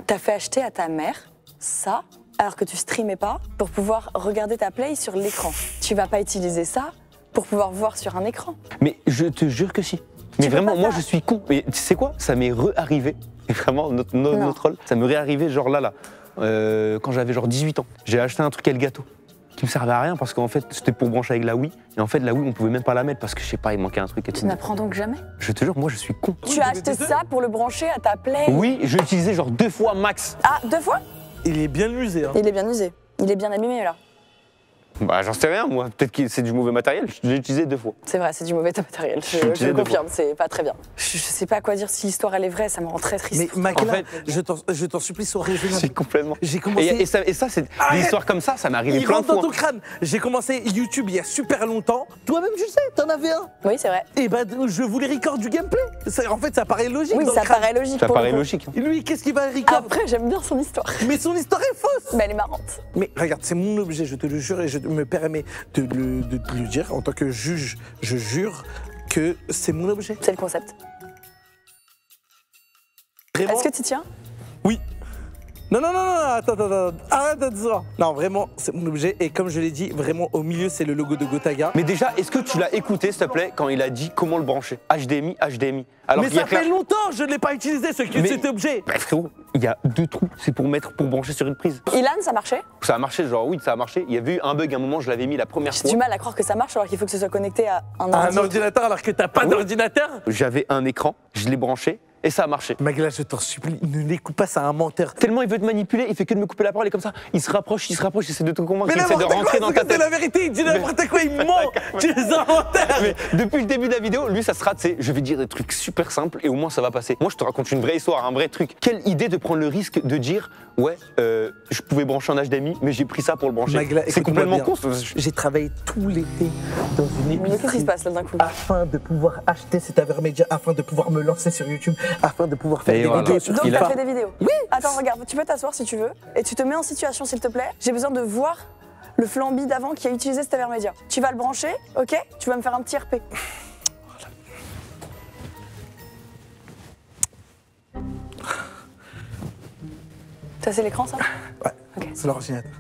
t'as fait acheter à ta mère ça alors que tu streamais pas pour pouvoir regarder ta play sur l'écran. Tu vas pas utiliser ça pour pouvoir voir sur un écran. Mais je te jure que si. Mais peux vraiment, pas moi faire. je suis con. Mais tu sais quoi? Ça m'est re-arrivé. Et vraiment, notre rôle, ça m'est réarrivé genre là. Quand j'avais genre 18 ans. J'ai acheté un truc Elgato qui me servait à rien parce qu'en fait c'était pour brancher avec la Wii. Et en fait la Wii on pouvait même pas la mettre parce que je sais pas, il manquait un truc et Tu tout. n'apprends donc jamais. Je te jure, moi je suis con. Tu as acheté ça pour le brancher à ta play. Oui, je l'ai utilisé genre 2 fois max. Ah, 2 fois? Il est bien usé, hein. Il est bien usé. Il est bien abîmé là. Bah j'en sais rien moi, peut-être que c'est du mauvais matériel, je l'ai utilisé 2 fois. C'est vrai, c'est du mauvais matériel. Je Je disais le de confirme, c'est pas très bien. Je sais pas quoi dire si l'histoire elle est vraie, ça me rend très triste. Mais Makela, En fait- je t'en supplie, sois raisonnable. C'est complètement. J'ai commencé. Et ça c'est Arrête. des histoires comme ça m'est arrivé Il plein de rentre dans fois. ton crâne. J'ai commencé YouTube il y a super longtemps. Toi-même, je sais, t'en avais un. Oui, c'est vrai. Et bah, je voulais record du gameplay. En fait, ça paraît logique. Oui, dans ça le crâne. paraît logique. Ça pour le paraît coup. logique. hein. Et lui, qu'est-ce qu'il va record? Après, j'aime bien son histoire. Mais son histoire est fausse. Mais elle est marrante. Mais regarde, c'est mon objet, je te le jure, et je me permets de te le dire. En tant que juge, je jure que c'est mon objet. C'est le concept. Vraiment. Est-ce que tu tiens? Oui. Non, attends, arrête de dire ça. Non, vraiment, c'est mon objet, et comme je l'ai dit, vraiment, au milieu, c'est le logo de Gotaga. Mais déjà, est-ce que tu l'as écouté s'il te plaît quand il a dit comment le brancher? HDMI, HDMI. Alors Mais qu'il y a ça fait clair- longtemps, je ne l'ai pas utilisé, Mais- cet objet. Bah frérot, il y a 2 trous, c'est pour brancher sur une prise. Ilan, ça marchait? Ça a marché, genre oui, ça a marché. Il y avait eu un bug à un moment, je l'avais mis la première J'ai fois. du mal à croire que ça marche alors qu'il faut que ce soit connecté à un Un ordi. ordinateur alors que t'as pas Oui. d'ordinateur? J'avais un écran, je l'ai branché et ça a marché. Magla, je t'en supplie, ne l'écoute pas, c'est un menteur. Tellement il veut te manipuler, il fait que de me couper la parole et comme ça, il se rapproche, il essaie de te convaincre, Mais il essaie de n'importe rentrer quoi, dans ta c'est tête. la vérité, il dit n'importe quoi, il ment. Tu es un menteur. Mais depuis le début de la vidéo, lui ça sera, tu sais, je vais dire des trucs super simples et au moins ça va passer. Moi je te raconte une vraie histoire, un vrai truc. Quelle idée de prendre le risque de dire, ouais, je pouvais brancher en HDMI, mais j'ai pris ça pour le brancher. Magla, C'est écoute-moi complètement bien. con. J'ai travaillé tout l'été dans une Mais qu'est-ce qui épicerie se passe là d'un coup? afin de pouvoir acheter cet Avermedia, afin de pouvoir me lancer sur YouTube, afin de pouvoir faire Et des voilà. vidéos sur Donc Il t'as a- fait des vidéos? Oui. Attends, regarde, tu peux t'asseoir si tu veux et tu te mets en situation s'il te plaît. J'ai besoin de voir le flambi d'avant qui a utilisé cet Avermedia. Tu vas le brancher, ok? Tu vas me faire un petit RP. Ça c'est l'écran ça? Ouais, Ok. c'est l'ordinateur.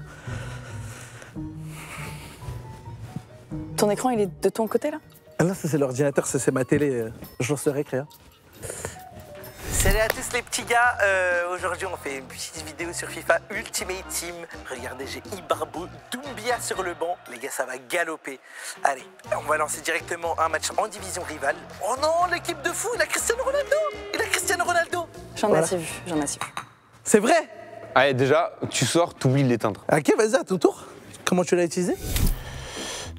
Ton écran il est de ton côté là? Ah non, ça c'est l'ordinateur, ça c'est ma télé. Je lance le récréa. Salut à tous les petits gars, aujourd'hui on fait une petite vidéo sur FIFA Ultimate Team. Regardez, j'ai Ibarbo Doumbia sur le banc, les gars ça va galoper. Allez, on va lancer directement un match en division rivale. Oh non, l'équipe de fou, il a Cristiano Ronaldo. J'en ai Voilà. assez vu, j'en ai assez vu. C'est vrai. Allez, déjà, tu sors, t'oublies de l'éteindre. Ok, vas-y, à ton tour. Comment tu l'as utilisé?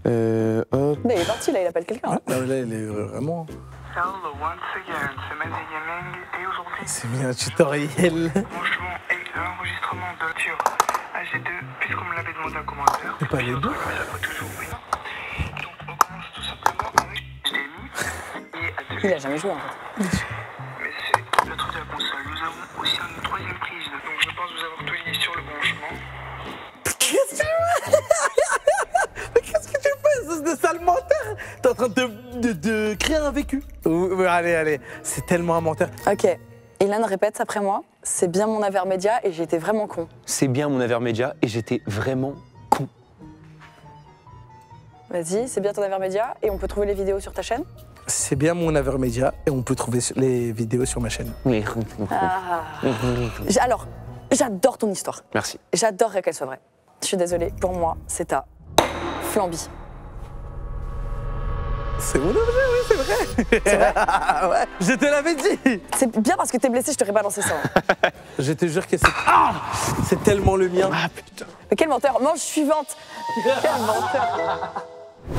Hop. Là, il est parti, là, il appelle quelqu'un. hein. Ah, là, il est vraiment... Hello once again, c'est Mazzy Gaming et aujourd'hui, C'est bien un tutoriel. franchement, et l'enregistrement de sur AG2, puisqu'on me l'avait demandé en commentaire. C'est pas les deux. Mais ça peut toujours, oui. Donc on commence tout simplement avec HDMI et ATV. Il a jamais joué en fait. Mais c'est le truc de la console. Nous avons aussi une troisième prise, donc je pense vous avoir tout dit sur le branchement. Qu'est-ce que tu fais, espèce de sale menteur? T'es en train de créer un vécu. Allez, c'est tellement un menteur. Ok, Ilan répète après moi. C'est bien mon Avermedia et j'ai été vraiment con. C'est bien mon Avermedia et j'étais vraiment con. Vas-y, c'est bien ton Avermédia et on peut trouver les vidéos sur ta chaîne. C'est bien mon Avermédia et on peut trouver les vidéos sur ma chaîne. Oui. Alors, j'adore ton histoire. Merci. J'adorerais qu'elle soit vraie. Je suis désolée, pour moi, c'est ta Flamby. C'est mon objet, oui, c'est vrai. C'est vrai. Ouais, je te l'avais dit. C'est bien parce que t'es blessé, je t'aurais balancé ça. Hein. Je te jure que c'est... Ah, c'est tellement le mien. Ah putain. Mais quel menteur. Manche suivante. Quel menteur.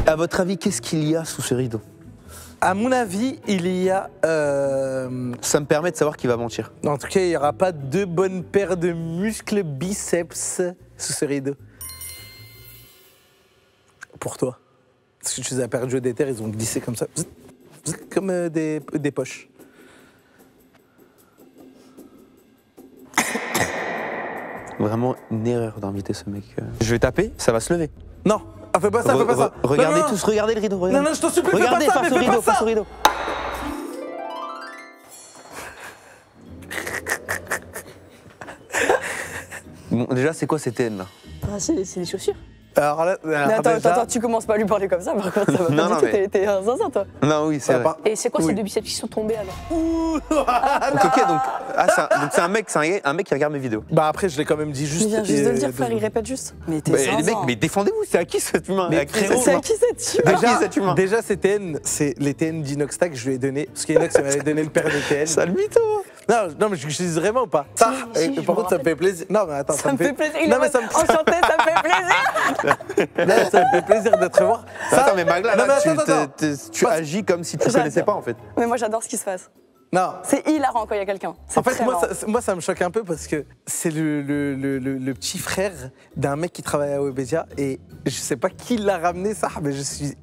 À votre avis, qu'est-ce qu'il y a sous ce rideau? À mon avis, il y a... Ça me permet de savoir qui va mentir. En tout cas, il n'y aura pas 2 bonnes paires de muscles biceps sous ce rideau. Pour toi. Parce que tu les as perdus des terres, ils ont glissé comme ça. Comme des poches. Vraiment une erreur d'inviter ce mec. Je vais taper, ça va se lever. Non, fais pas ça, fais pas ça. Regardez Non, non, tous, regardez le rideau. non, Regardez. non, je t'en supplie, Regardez, fais pas ça, face mais au fais rideau, pas face ça. au rideau. Bon, déjà, c'est quoi cette haine là? Ah, c'est les chaussures. Alors là, Mais attends, tu commences pas à lui parler comme ça, par contre, ça va Non, pas non, du tout, mais- t'es un zinzin, toi. Non, oui, c'est vrai. Et c'est quoi Oui. ces 2 biceps qui sont tombés, alors? Donc, ok, donc, donc c'est un mec, un mec qui regarde mes vidéos. Bah après, je l'ai quand même dit juste. Il vient juste de le dire, deux frère, il secondes. répète juste. Mais t'es Bah, les zinzin. mecs, mais défendez-vous, c'est à qui cet humain? Mais À qui frérot, cet C'est humain à qui cette Déjà- tueur? Qui est cet humain Déjà, ces TN, c'est les TN d'Inoxtag que je lui ai donné. Parce qu'Inox m'avait donné le père des TN. Sale mytho. Non, mais je dis vraiment ou pas. Ça, si, je par me contre, ça me fait plaisir. Non, mais attends, Ça me fait plaisir. Il Non, est mais ça me enchanté, ça me fait plaisir. Non, ça me fait plaisir de te revoir. Attends, mais Magla, Non, là, mais attends. tu agis comme si tu J'adore. connaissais pas en fait. Mais moi, j'adore ce qui se passe. Non. C'est hilarant quand il y a quelqu'un. C'est En fait, très marrant. moi, ça me choque un peu parce que c'est le petit frère d'un mec qui travaille à Webedia et je sais pas qui l'a ramené ça, mais je suis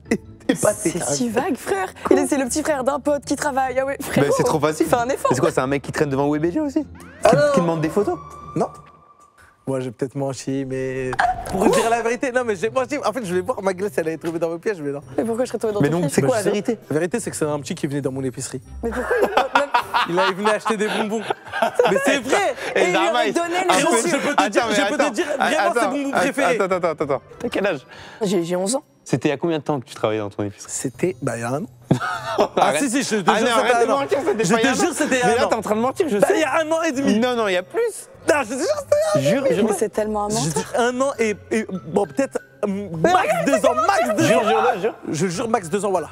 épaté. C'est si vague, frère. C'est le petit frère d'un pote qui travaille. Ah ouais, frérot. Mais c'est trop facile. Fais un effort. Mais c'est quoi, c'est un mec qui traîne devant Webedia aussi Alors Qui demande des photos? Non. Moi, j'ai peut-être menti, mais pour dire la vérité, non, mais j'ai menti. En fait, je vais voir ma glace, elle allait trouver dans vos pièges, mais non. Mais pourquoi je serais tombée dans Mais ton donc, piège c'est quoi Mais la vérité? La vérité, c'est que c'est un petit qui venait dans mon épicerie. Mais pourquoi il Il venait acheter des bonbons. Mais c'est vrai. Et il lui aurait donné les Frérot, chaussures. je peux te dire vraiment ses bonbons préférés. Attends. T'as quel âge? J'ai 11 ans. C'était il y a combien de temps que tu travaillais dans ton épicerie? C'était, bah, il y a un an. Ah, si, je te jure, Ah non, arrête c'était de un an. mentir, c'était Je pas il y a te un an. jure, c'était il y Mais a là, un t'es an. en train de mentir, je Bah, il sais. y a 1 an et demi. Non, il y a plus. Non, je te jure, c'était Jure, Mais c'est tellement un Je menteur. dis 1 an et bon, peut-être max 2 ans, max 2 ans. jure. Je jure, max 2 ans, voilà.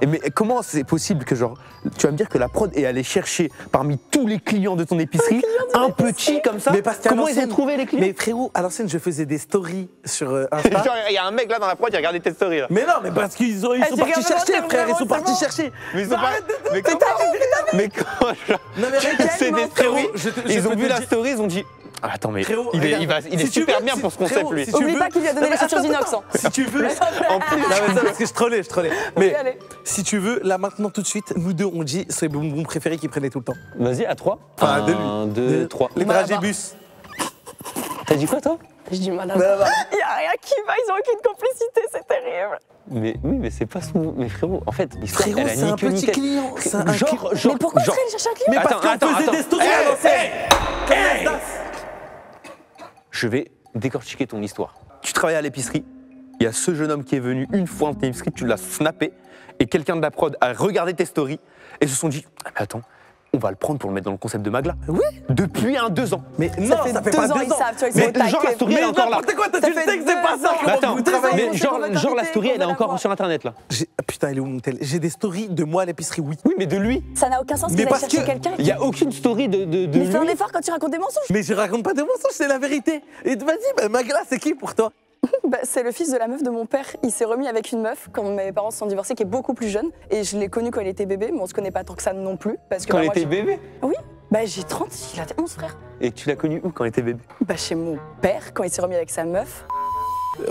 Mais comment c'est possible que genre, tu vas me dire que la prod est allée chercher parmi tous les clients de ton épicerie un petit comme ça? Mais parce qu'à Comment ils ont l'ancienne- trouvé les clients? Mais frérot, à l'ancienne, je faisais des stories sur Insta. Genre, il y a un mec là dans la prod, il a regardé tes stories là. Mais non, mais parce qu'ils sont tu partis regardes chercher, vraiment, frère, ils sont c'est partis bon. chercher. Mais ils sont pas. Arrête de- Mais comment? Mais comment genre, Non, mais regarde, c'est des stories. je Ils peux ont te vu la dire- story, ils ont dit. Ah, attends, mais Frérot, il est regarde, il est si tu super veux, bien si- pour ce concept frérot, lui. si tu Oublie veux- pas qu'il lui a donné Non, les mais chaussures attends, d'inox. attends, Si tu veux. En plus, Non, mais ça, parce que je trollais. Mais allez. si tu veux, là maintenant, tout de suite, nous deux, on dit c'est le bonbon préféré qu'il prenait tout le temps. Vas-y, à 3. Enfin, à deux, lui. 1, 2, 3. Les dragibus. T'as dit quoi toi? Je dis madame. Il y a rien qui va, ils ont aucune complicité, c'est terrible. Mais oui, mais c'est pas son. Mais frérot, en fait, l'histoire, Frérot, elle a c'est ni un queue ni petit tête. client. C'est un Genre, Mais pourquoi tu genre. serais allé chercher un client Mais parce Attends, qu'on faisait attends. des stories à l'ancienne. Je vais décortiquer ton histoire. Tu travaillais à l'épicerie, il y a ce jeune homme qui est venu une fois dans ton épicerie, tu l'as snappé, et quelqu'un de la prod a regardé tes stories, et se sont dit, ah, mais attends, on va le prendre pour le mettre dans le concept de Magla. Oui. Depuis 2 ans. Mais non, fait ça fait 2 pas ans, 2 ils ans. savent, tu vois, ils Mais sont au taquet. genre, la story, elle est encore là. N'importe quoi, toi, Ça tu fait sais que c'est pas 2 ça. ans. Mais attends, vous deux ans, travaillez. on mais sait genre, qu'on va genre la t'inviter, story, qu'on elle est va la encore voir. sur internet là. Putain, elle est où mon tel? J'ai des stories de moi à l'épicerie, oui. Oui, mais de lui. Ça n'a aucun sens Mais qu'ils aillent parce chercher que quelqu'un. Il n'y a aucune story de Mais fais un lui. effort quand tu racontes des mensonges. Mais je raconte pas de mensonges, c'est la vérité. Et vas-y, bah, Magla, c'est qui pour toi? Bah, c'est le fils de la meuf de mon père. Il s'est remis avec une meuf quand mes parents se sont divorcés, qui est beaucoup plus jeune. Et je l'ai connu quand il était bébé, mais on se connaît pas tant que ça non plus. Parce que Quand bah, il moi, était bébé. Oui, bah j'ai 30, il a 11 frères. Et tu l'as connu où quand il était bébé? Bah chez mon père, quand il s'est remis avec sa meuf.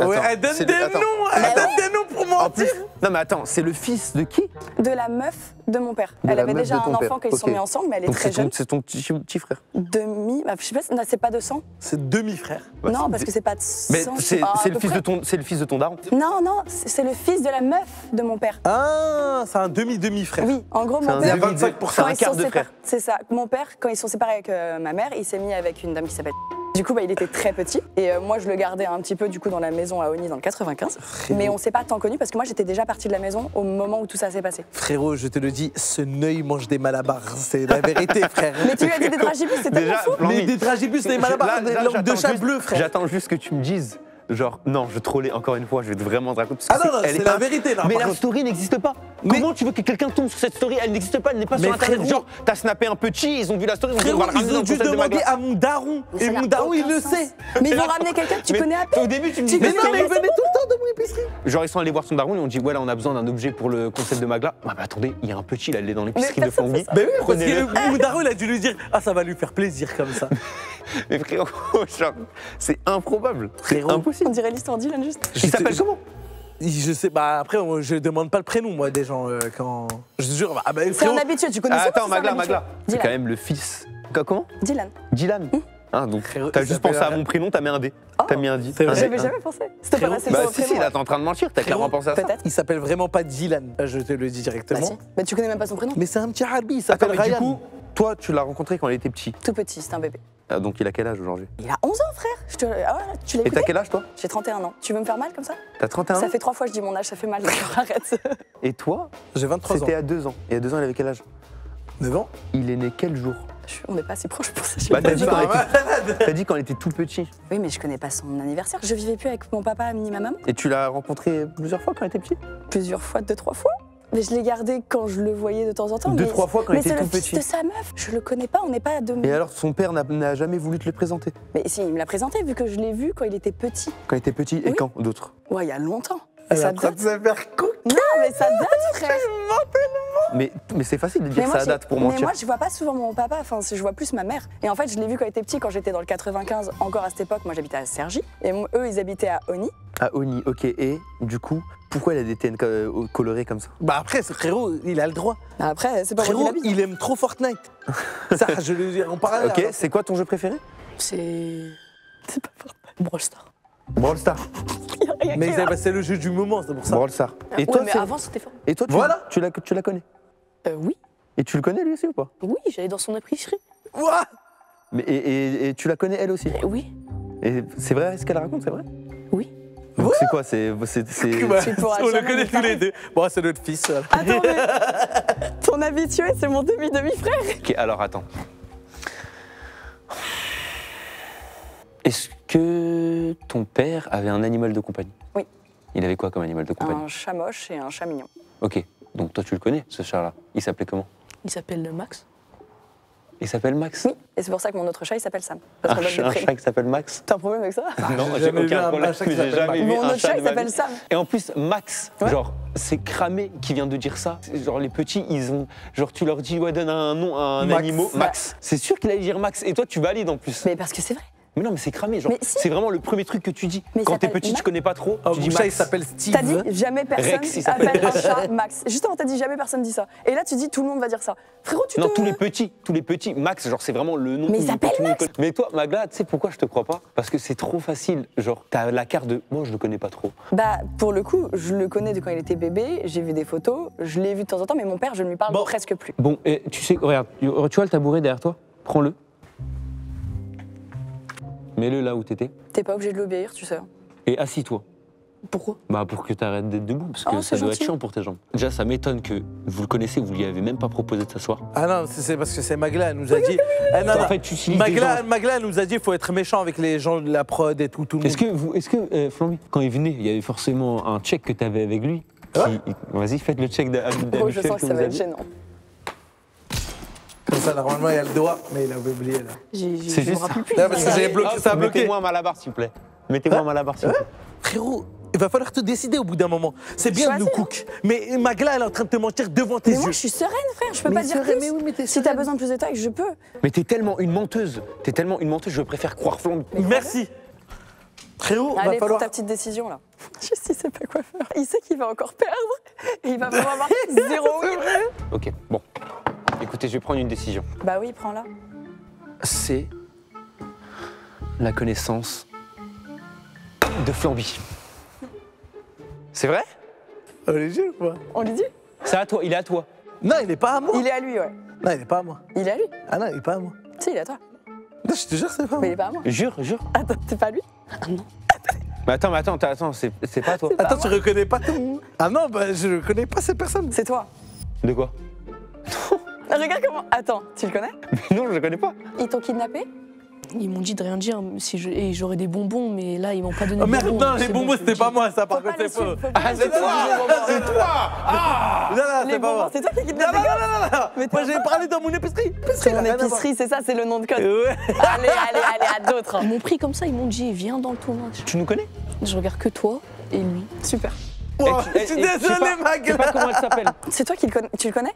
Ouais, Attends, elle donne c'est des le- attends. noms, elle donne des noms pour En plus, mentir. non mais attends, c'est le fils de qui? De la meuf de mon père. De Elle la avait meuf déjà de un ton enfant père, quand ils se sont ok. mis ensemble, mais elle est Donc très jeune. c'est ton petit frère. Demi, bah, je sais pas, non, c'est pas de sang. C'est demi-frère. Bah, non, c'est parce des- que c'est pas de Mais sang. c'est à le peu fils près. de ton, c'est le fils de ton daron. Non, non, c'est le fils de la meuf de mon père. Ah, c'est un demi-demi-frère. Oui, en gros, C'est mon un père. demi- 25%. c'est quand un ils quart sont de séparés- frère. C'est ça. Mon père, quand ils sont séparés avec ma mère, il s'est mis avec une dame qui s'appelle. Du coup, il était très petit. Et moi, je le gardais un petit peu du coup dans la maison à Oni dans le 95. Mais on s'est pas tant connus parce que moi, j'étais déjà partie de la maison au moment où tout ça s'est passé. Frérot, je te le dis, ce Neuil mange des malabars. C'est la vérité, frère. Mais tu lui as dit des dragibus, c'est tellement fou. Mais des dragibus, des malabars, des langues de chat bleu, frère. J'attends juste que tu me dises. Genre, non, je trollais encore une fois, je vais vraiment te raconter. Ah non, c'est la vérité, là. Mais par la contre. story n'existe pas. Comment tu veux que quelqu'un tombe sur cette story? Elle n'existe pas, elle n'est pas sur Mais internet. frérot- Genre, t'as snappé un petit, ils ont vu la story, Frérot, on va le ramener ils dans ont le dû concept de demander Magla. à mon daron. Et Ça n'a mon daron, il aucun le sens. sait. Mais ils vont ramener quelqu'un que tu connais à peine. Au début, tu me dis Mais non, mais il venait tout le temps de mon épicerie. Genre, ils sont allés voir son daron, ils ont dit, ouais, là, on a besoin d'un objet pour le concept de Magla. Ah, bah attendez, il y a un petit, là, il est dans l'épicerie Mais de personne Fangui. fait ça. Mais oui, parce Prenez-le. que mon daron, il a dû lui dire ah, ça va lui faire plaisir comme ça. Mais frérot, genre, c'est improbable. C'est Frérot. impossible. On dirait l'histoire d'Ilan juste. Il s'appelle comment? Je sais, bah après, je demande pas le prénom, moi, des gens, quand. Je te jure, bah, C'est frérot. un habitué, tu connais Ah, ça attends, ou c'est un Magla, habitué Magla. C'est Dylan. quand même le fils. Comment? Dylan. Dylan. Ah, donc, Frérot, t'as il juste s'appelle pensé à Alain. mon prénom, t'as mis un D. Oh. T'as mis un D. C'est vrai. Un D, J'avais hein. jamais pensé. C'était pas Frérot, passé Bah, sur le si, prénom. là, t'es en train de mentir, t'as clairement pensé à ça. Peut-être. Il s'appelle vraiment pas Dylan, je te le dis Bah directement. si. Mais tu connais même pas son prénom. Mais c'est un petit Harbi, il Attends, s'appelle mais du Ryan. coup, toi, tu l'as rencontré quand il était petit. Tout petit, c'est un bébé. Ah, donc, il a quel âge aujourd'hui? Il a 11 ans, frère. Ah ouais, tu l'as Et t'as écouté quel âge, toi? J'ai 31 ans. Tu veux me faire mal comme ça? T'as 31 ans? Ça fait 3 fois que je dis mon âge, ça fait mal, d'accord, arrête. Et toi? J'ai 23 ans. C'était à 2 ans. Et à 2 ans, il avait quel âge? 9 ans. Il est né quel jour? On n'est pas assez proches pour ça. Bah, t'as dit, pas. t'as dit quand il était tout petit. Oui, mais je connais pas son anniversaire. Je vivais plus avec mon papa ni ma maman. Et tu l'as rencontré plusieurs fois quand il était petit? Plusieurs fois, 2-3 fois. Mais je l'ai gardé quand je le voyais de temps en temps. 2-3 fois quand il mais était c'est tout le fils petit. de sa meuf. Je le connais pas, on n'est pas de. Et alors, son père n'a jamais voulu te le présenter? Mais si, il me l'a présenté vu que je l'ai vu quand il était petit. Quand il était petit, et Oui. quand d'autres? Ouais, il y a longtemps. Elle est Ça en train date. de se faire couper. Non, mais ça date, frère. Mais c'est facile de dire Mais ça j'ai- date pour Mais mentir. moi, je vois pas souvent mon papa, enfin, je vois plus ma mère. Et en fait, je l'ai vu quand il était petit, quand j'étais dans le 95, encore à cette époque. Moi, j'habitais à Cergy. Et eux, ils habitaient à Oni. Ah, Oni, ok. Et du coup, pourquoi il a des TN colorées comme ça? Bah après, ce frérot, il a le droit. Après, c'est pas moi qui Frérot, l'habite. il aime trop Fortnite. Ça, je le dis en parallèle. Ok, c'est quoi ton jeu préféré? C'est pas Fortnite. Brawl Stars. Brawl Stars. Y a rien Mais qui va. c'est le jeu du moment, c'est pour ça. Brawl Stars. Et Ouais, toi, mais c'est- avant, c'était fort. Et toi, Voilà. tu la connais? Oui, Et tu le connais lui aussi ou pas? oui, j'allais dans son épicerie. Ouah. Mais et tu la connais elle aussi? Oui, Et c'est vrai ce qu'elle raconte, c'est vrai? oui. Donc c'est quoi? C'est Bah, Tu pourras on le jamais connaît lui tous les parler. deux. Bon, c'est notre fils. voilà. Attends, mais ton habitué, c'est mon demi-frère. Ok, alors attends. Est-ce que ton père avait un animal de compagnie? Oui. Il avait quoi comme animal de compagnie? Un chat moche et un chat mignon. Ok, donc toi tu le connais, ce chat-là. Il s'appelait comment? Il s'appelle Max. Il s'appelle Max? Oui, et c'est pour ça que mon autre chat, il s'appelle Sam. Parce qu'on donne des Un prénoms. chat qui s'appelle Max? T'as un problème avec ça? Non, j'ai j'ai jamais vu aucun un problème. chat qui J'ai s'appelle jamais Max. vu Mon un autre chat, de il ma s'appelle vie. Sam. Et en plus, Max, Ouais. genre, c'est Cramé qui vient de dire ça. Genre, les petits, ils ont. Genre, tu leur dis, ouais, donne un nom à un Max. animal. Max. C'est sûr qu'il allait dire Max. Et toi, tu valides en plus. Mais parce que c'est vrai. Mais non, mais c'est cramé. Genre, Mais si. c'est vraiment le premier truc que tu dis. Mais il Quand t'es s'appelle petit, tu Max. connais pas trop. Oh, tu dis mon chat, il Max. s'appelle Steve. T'as dit jamais personne Rex, il s'appelle. appelle un chat Max. Justement, t'as dit jamais personne dit ça. Et là, tu dis tout le monde va dire ça. Frérot, tu Non, te. tous les petits, Max, genre c'est vraiment le nom. Mais il que s'appelle tout le monde Max. connaît. Mais toi, Magla, tu sais pourquoi je te crois pas? Parce que c'est trop facile. Genre, t'as la carte de. Moi, je le connais pas trop. Bah, pour le coup, je le connais de quand il était bébé. J'ai vu des photos. Je l'ai vu de temps en temps, mais mon père, je ne lui parle Bon. presque plus. Bon, et tu sais, regarde, tu vois le tabouret derrière toi? Prends-le. Mets-le là où t'étais. T'es pas obligé de l'obéir, tu sais. Et assis-toi. Pourquoi? Bah, pour que t'arrêtes d'être debout, parce que Oh, ça c'est doit gentil. être chiant pour tes jambes. Déjà, ça m'étonne que vous le connaissez, vous lui avez même pas proposé de s'asseoir. Ah non, c'est parce que c'est Magla, elle nous a dit. Eh, non, En non. fait, tu utilises des gens. Magla, elle nous a dit qu'il faut être méchant avec les gens de la prod et tout le monde. Est-ce que Flamby, quand il venait, il y avait forcément un check que t'avais avec lui? Vas-y, faites le check Oh, je sens que ça va être gênant. Comme ça, normalement, il y a le doigt, mais il avait oublié là. C'est Je me juste rappelle plus. Non, parce que j'ai bloqué, ça a bloqué. Mettez-moi un malabar, s'il vous plaît. Mettez-moi un malabar, s'il vous plaît. Frérot, il va falloir te décider au bout d'un moment. C'est bien de nous Choisis, cook, mais Magla, elle est en train de te mentir devant tes Mais yeux. moi, je suis sereine, frère. Je peux Mais pas dire sereine, plus. mais oui, mais t'es Si t'as sereine. besoin de plus de détails, je peux. Mais t'es tellement une menteuse. Je préfère croire Flamby. Merci. Frérot, va Allez, prends falloir. ta petite décision là. Je sais pas quoi faire. Il sait qu'il va encore perdre et il va vraiment avoir zéro oui. Ok, bon. Écoutez, je vais prendre une décision. Bah oui, prends-la. C'est la connaissance de Flamby. C'est vrai? Oh, léger ou pas? On lui dit? C'est à toi, il est à toi. Non, il est pas à moi. Il est à lui, ouais. Non, il est pas à moi. Il est à lui. Ah non, il est pas à moi. Si, il est à toi. Non, je te jure, c'est pas Mais il moi. est pas à moi. Jure, jure. Attends, c'est pas lui? Ah non. Mais attends, c'est pas toi. Attends, tu reconnais pas ton. Ah non, bah je ne connais pas cette personne. C'est toi. De quoi? Regarde comment. Attends, tu le connais? Mais non, je le connais pas. Ils t'ont kidnappé? Ils m'ont dit de rien dire et j'aurais des bonbons, mais là, ils m'ont pas donné Oh de merde, bonbons. non, les c'est bonbons, bon, c'était pas moi, ça, par Faut pas contre, les c'est faux. suivre, faut pas Ah, les c'est suivre. toi. C'est toi. Ah. Non, non, Les c'est pas bonbons, moi. c'est toi qui as Non, kidnappé non, les gars. non, non, non. Mais Moi, t'es j'ai un parlé dans mon épicerie. C'est mon rien à voir. épicerie, c'est ça, c'est le nom de code. Ouais. Allez, à d'autres. Ils m'ont pris comme ça, ils m'ont dit viens dans le tournoi. Tu nous connais? Je regarde que toi et lui. Super. Wow, Eh, je suis je sais désolé, pas- ma Je sais pas gueule. comment elle s'appelle. C'est toi qui le connais? Tu le connais?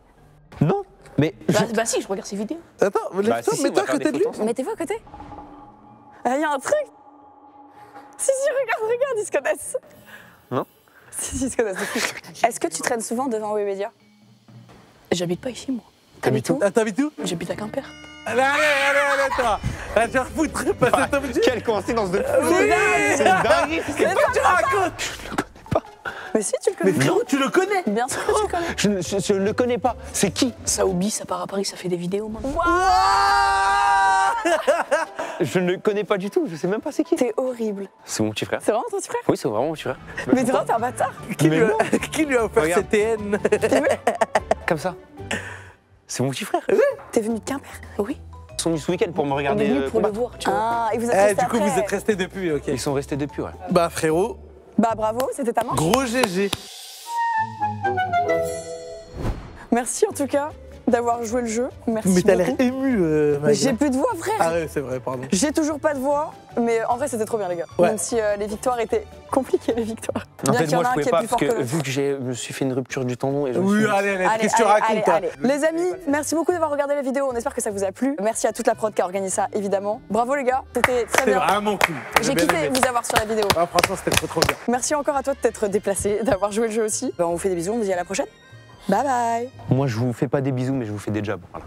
Non. Mais Bah si, je regarde ses vidéos. Attends, Bah, lève-toi, si, on mets-toi va à faire côté des de lui. photos. Mettez-vous à côté. Il y a un truc. Si, regarde, ils se connaissent. Non. Si, ils se connaissent. de fou. Est-ce que tu traînes souvent devant Webedia? J'habite pas ici, moi. T'habites où? Ah, t'habites où? J'habite à Quimper. Allez, toi. Ah, tu vas refoutre, passer ton budget. Quelle coïncidence de fou. Oui. C'est une dinguerie. C'est Qu'est-ce que tu racontes? Mais si, tu le Mais connais. frérot, tu le connais. Bien sûr que tu le connais. Je ne le connais pas. C'est qui? Saoubi, ça part à Paris, ça fait des vidéos, maintenant. Je ne le connais pas du tout. Je sais même pas c'est qui. T'es horrible. C'est mon petit frère. C'est vraiment ton petit frère? Oui, c'est vraiment mon petit frère. Mais vraiment, t'es un bâtard. Qui lui a offert Regarde. CTN? Comme ça. C'est mon petit frère. T'es venu de Quimper? Oui. Ils sont venus ce week-end pour me On est regarder. venu pour le combattre. voir, tu vois. Ah, et vous êtes Eh, restés du coup, après. vous êtes restés depuis, ok. Ils sont restés depuis, ouais. Bah, frérot, Bah bravo, c'était ta manche. gros GG. Merci en tout cas d'avoir joué le jeu. Merci Mais t'as l'air beaucoup. ému, Mais j'ai Magda. plus de voix, frère. Ah ouais, c'est vrai, pardon. J'ai toujours pas de voix, mais en vrai c'était trop bien les gars. Ouais. Même si les victoires étaient compliquées les victoires. En Bien fait, qu'il y en moi, a je un pouvais qui est pas plus fort parce que que l'autre. vu que je me suis fait une rupture du tendon et je me Oui, suis... allez, qu'est-ce que tu racontes, toi? Les amis, merci beaucoup d'avoir regardé la vidéo. On espère que ça vous a plu. Merci à toute la prod qui a organisé ça, évidemment. Bravo les gars, c'était très C'était bien. vraiment cool. J'ai bien kiffé aimé. vous avoir sur la vidéo. Ah, franchement, c'était trop bien. Merci encore à toi de t'être déplacé, d'avoir joué le jeu aussi. On vous fait des bisous, on vous dit à la prochaine. Bye bye. Moi, je vous fais pas des bisous, mais je vous fais des jabs. Voilà.